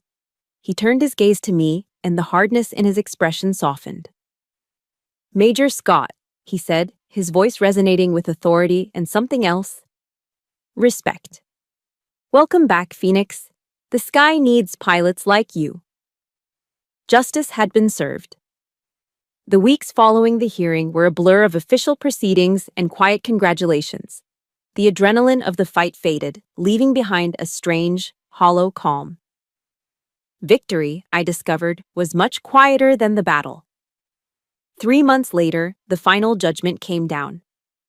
He turned his gaze to me, and the hardness in his expression softened. Major Scott, he said, his voice resonating with authority and something else. Respect. Welcome back, Phoenix. The sky needs pilots like you. Justice had been served. The weeks following the hearing were a blur of official proceedings and quiet congratulations. The adrenaline of the fight faded, leaving behind a strange, hollow calm. Victory, I discovered, was much quieter than the battle. 3 months later, the final judgment came down.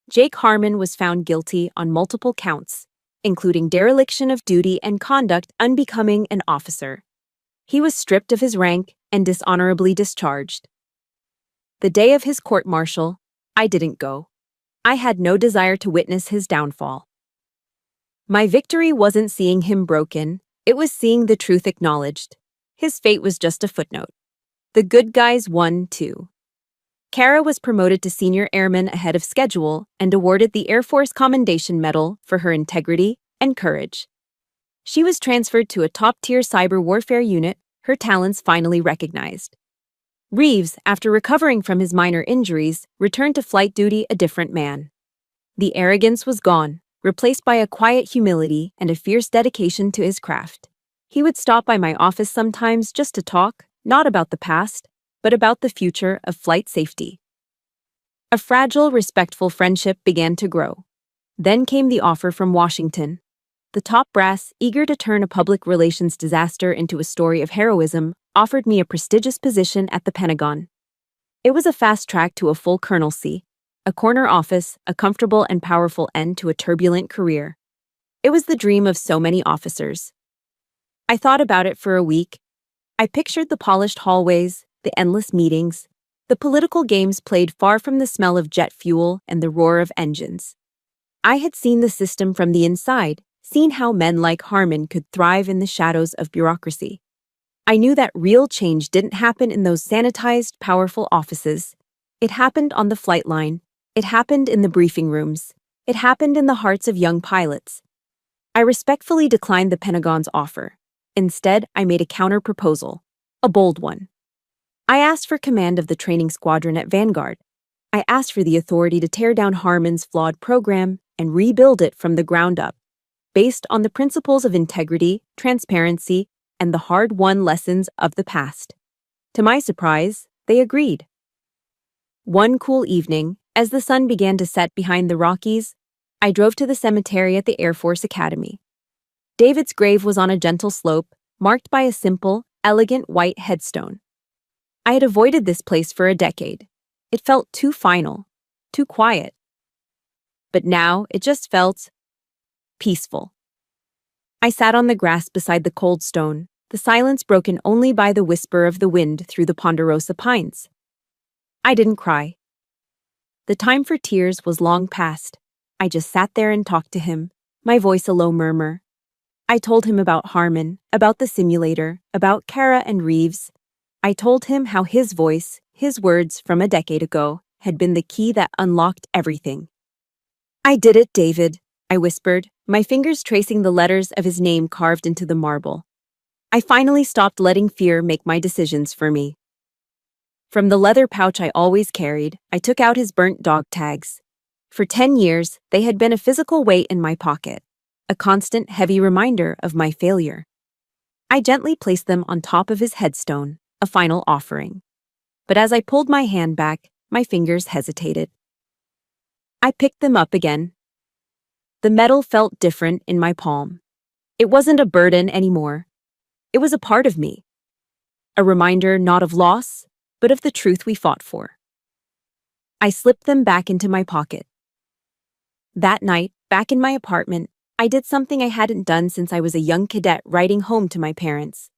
Jake Harmon was found guilty on multiple counts, including dereliction of duty and conduct unbecoming an officer. He was stripped of his rank and dishonorably discharged. The day of his court-martial, I didn't go. I had no desire to witness his downfall. My victory wasn't seeing him broken, it was seeing the truth acknowledged. His fate was just a footnote. The good guys won, too. Kara was promoted to senior airman ahead of schedule and awarded the Air Force Commendation Medal for her integrity and courage. She was transferred to a top-tier cyber warfare unit, her talents finally recognized. Reeves, after recovering from his minor injuries, returned to flight duty a different man. The arrogance was gone, replaced by a quiet humility and a fierce dedication to his craft. He would stop by my office sometimes just to talk, not about the past, but about the future of flight safety. A fragile, respectful friendship began to grow. Then came the offer from Washington. The top brass, eager to turn a public relations disaster into a story of heroism, offered me a prestigious position at the Pentagon. It was a fast track to a full colonelcy, a corner office, a comfortable and powerful end to a turbulent career. It was the dream of so many officers. I thought about it for a week. I pictured the polished hallways, the endless meetings, the political games played far from the smell of jet fuel and the roar of engines. I had seen the system from the inside, seen how men like Harmon could thrive in the shadows of bureaucracy. I knew that real change didn't happen in those sanitized, powerful offices. It happened on the flight line. It happened in the briefing rooms. It happened in the hearts of young pilots. I respectfully declined the Pentagon's offer. Instead, I made a counter-proposal, a bold one. I asked for command of the training squadron at Vanguard. I asked for the authority to tear down Harmon's flawed program and rebuild it from the ground up. based on the principles of integrity, transparency, and the hard-won lessons of the past. To my surprise, they agreed. One cool evening, as the sun began to set behind the Rockies, I drove to the cemetery at the Air Force Academy. David's grave was on a gentle slope, marked by a simple, elegant white headstone. I had avoided this place for a decade. It felt too final, too quiet. But now it just felt peaceful. I sat on the grass beside the cold stone, the silence broken only by the whisper of the wind through the ponderosa pines. I didn't cry. The time for tears was long past. I just sat there and talked to him, my voice a low murmur. I told him about Harmon, about the simulator, about Kara and Reeves. I told him how his voice, his words from a decade ago, had been the key that unlocked everything. "I did it, David," I whispered, my fingers tracing the letters of his name carved into the marble. I finally stopped letting fear make my decisions for me. From the leather pouch I always carried, I took out his burnt dog tags. For 10 years, they had been a physical weight in my pocket, a constant heavy reminder of my failure. I gently placed them on top of his headstone, a final offering. But as I pulled my hand back, my fingers hesitated. I picked them up again. The metal felt different in my palm. It wasn't a burden anymore. It was a part of me. A reminder not of loss, but of the truth we fought for. I slipped them back into my pocket. That night, back in my apartment, I did something I hadn't done since I was a young cadet writing home to my parents.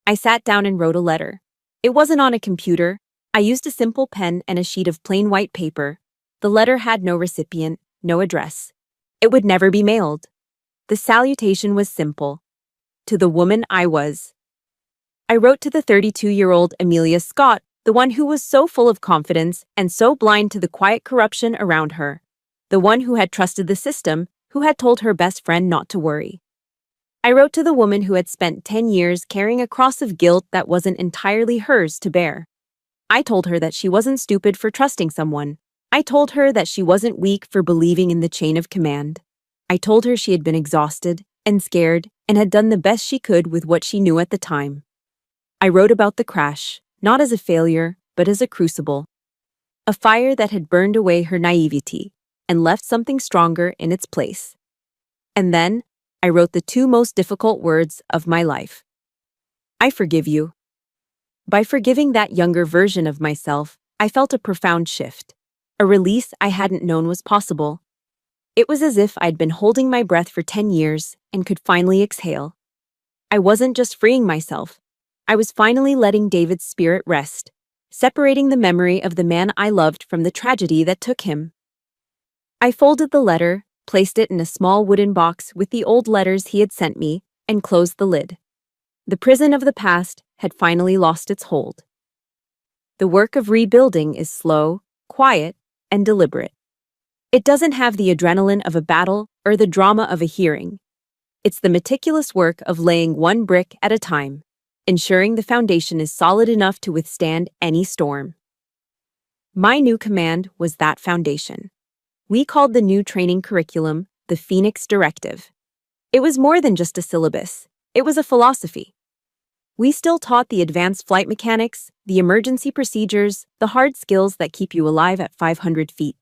I sat down and wrote a letter. It wasn't on a computer. I used a simple pen and a sheet of plain white paper. The letter had no recipient, no address. It would never be mailed. The salutation was simple. To the woman I was. I wrote to the 32-year-old Amelia Scott, the one who was so full of confidence and so blind to the quiet corruption around her. The one who had trusted the system, who had told her best friend not to worry. I wrote to the woman who had spent 10 years carrying a cross of guilt that wasn't entirely hers to bear. I told her that she wasn't stupid for trusting someone. I told her that she wasn't weak for believing in the chain of command. I told her she had been exhausted and scared and had done the best she could with what she knew at the time. I wrote about the crash, not as a failure, but as a crucible. A fire that had burned away her naivety and left something stronger in its place. And then, I wrote the two most difficult words of my life. I forgive you. By forgiving that younger version of myself, I felt a profound shift, a release I hadn't known was possible. It was as if I'd been holding my breath for 10 years and could finally exhale. I wasn't just freeing myself. I was finally letting David's spirit rest, separating the memory of the man I loved from the tragedy that took him. I folded the letter, placed it in a small wooden box with the old letters he had sent me, and closed the lid. The prison of the past had finally lost its hold. The work of rebuilding is slow, quiet, and deliberate. It doesn't have the adrenaline of a battle or the drama of a hearing. It's the meticulous work of laying one brick at a time, ensuring the foundation is solid enough to withstand any storm. My new command was that foundation. We called the new training curriculum the Phoenix Directive. It was more than just a syllabus. It was a philosophy. We still taught the advanced flight mechanics, the emergency procedures, the hard skills that keep you alive at 500 feet.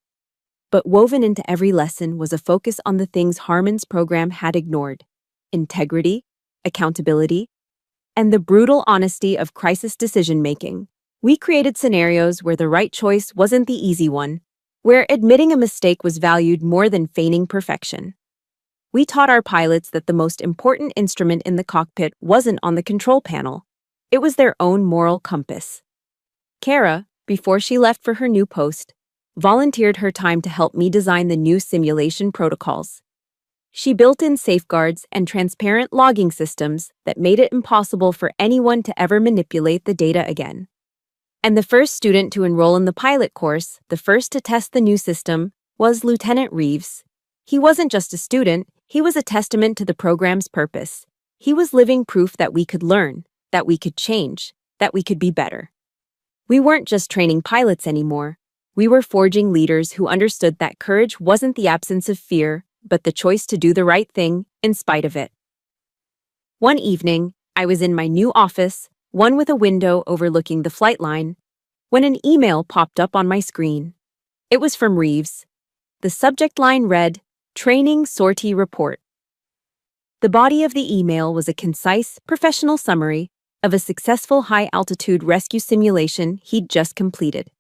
But woven into every lesson was a focus on the things Harmon's program had ignored: integrity, accountability, and the brutal honesty of crisis decision-making. We created scenarios where the right choice wasn't the easy one, where admitting a mistake was valued more than feigning perfection. We taught our pilots that the most important instrument in the cockpit wasn't on the control panel. It was their own moral compass. Kara, before she left for her new post, volunteered her time to help me design the new simulation protocols. She built in safeguards and transparent logging systems that made it impossible for anyone to ever manipulate the data again. And the first student to enroll in the pilot course, the first to test the new system, was Lieutenant Reeves. He wasn't just a student, he was a testament to the program's purpose. He was living proof that we could learn, that we could change, that we could be better. We weren't just training pilots anymore. We were forging leaders who understood that courage wasn't the absence of fear, but the choice to do the right thing in spite of it. One evening, I was in my new office, one with a window overlooking the flight line, when an email popped up on my screen. It was from Reeves. The subject line read, "Training Sortie Report." The body of the email was a concise, professional summary of a successful high-altitude rescue simulation he'd just completed.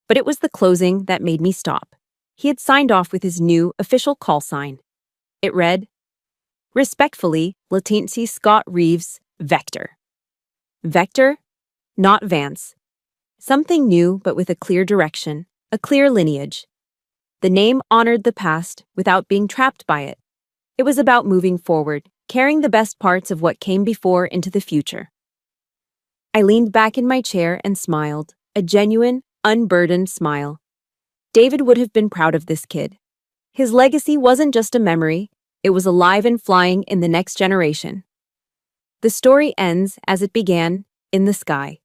But it was the closing that made me stop. He had signed off with his new official call sign. It read, "Respectfully, Lieutenant Scott Reeves, Vector." Vector, not Vance. Something new but with a clear direction, a clear lineage. The name honored the past without being trapped by it. It was about moving forward, carrying the best parts of what came before into the future. I leaned back in my chair and smiled, a genuine, unburdened smile. David would have been proud of this kid. His legacy wasn't just a memory, it was alive and flying in the next generation. The story ends as it began, in the sky.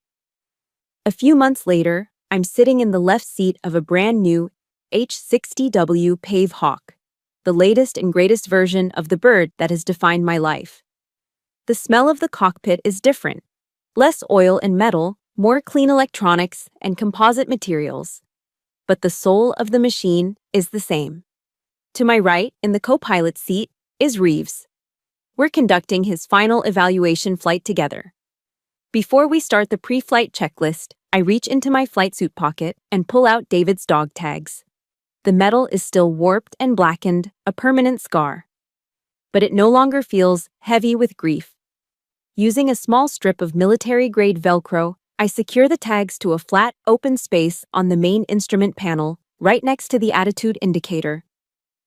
A few months later, I'm sitting in the left seat of a brand new H-60W Pave Hawk, the latest and greatest version of the bird that has defined my life. The smell of the cockpit is different. Less oil and metal, more clean electronics and composite materials. But the soul of the machine is the same. To my right, in the co-pilot seat, is Reeves. We're conducting his final evaluation flight together. Before we start the pre-flight checklist, I reach into my flight suit pocket and pull out David's dog tags. The metal is still warped and blackened, a permanent scar. But it no longer feels heavy with grief. Using a small strip of military-grade Velcro, I secure the tags to a flat, open space on the main instrument panel, right next to the attitude indicator.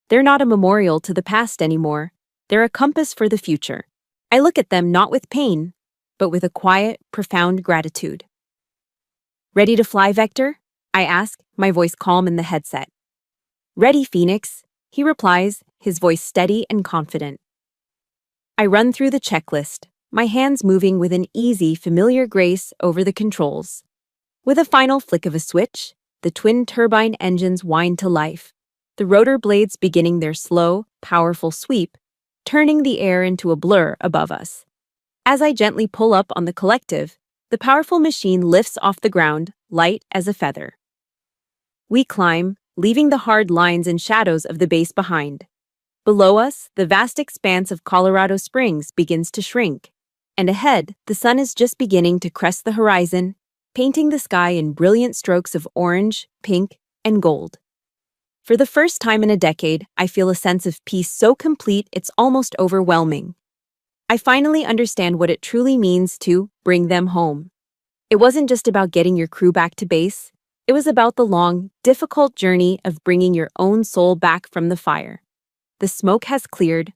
They're not a memorial to the past anymore. They're a compass for the future. I look at them not with pain, but with a quiet, profound gratitude. "Ready to fly, Vector?" I ask, my voice calm in the headset. "Ready, Phoenix," he replies, his voice steady and confident. I run through the checklist, my hands moving with an easy, familiar grace over the controls. With a final flick of a switch, the twin turbine engines whine to life, the rotor blades beginning their slow, powerful sweep, turning the air into a blur above us. As I gently pull up on the collective, the powerful machine lifts off the ground, light as a feather. We climb, leaving the hard lines and shadows of the base behind. Below us, the vast expanse of Colorado Springs begins to shrink, and ahead, the sun is just beginning to crest the horizon, painting the sky in brilliant strokes of orange, pink, and gold. For the first time in a decade, I feel a sense of peace so complete it's almost overwhelming. I finally understand what it truly means to bring them home. It wasn't just about getting your crew back to base. It was about the long, difficult journey of bringing your own soul back from the fire. The smoke has cleared,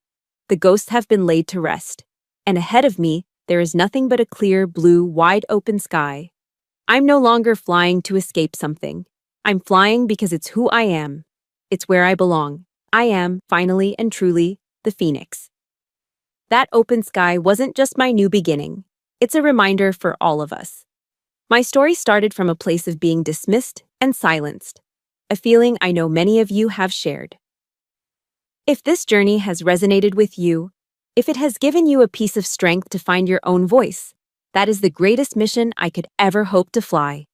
the ghosts have been laid to rest, and ahead of me, there is nothing but a clear, blue, wide-open sky. I'm no longer flying to escape something. I'm flying because it's who I am. It's where I belong. I am, finally and truly, the Phoenix. That open sky wasn't just my new beginning. It's a reminder for all of us. My story started from a place of being dismissed and silenced, a feeling I know many of you have shared. If this journey has resonated with you, if it has given you a piece of strength to find your own voice, that is the greatest mission I could ever hope to fly.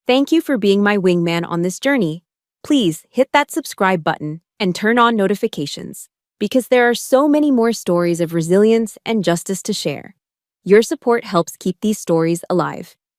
Thank you for being my wingman on this journey. Please hit that subscribe button and turn on notifications, because there are so many more stories of resilience and justice to share. Your support helps keep these stories alive.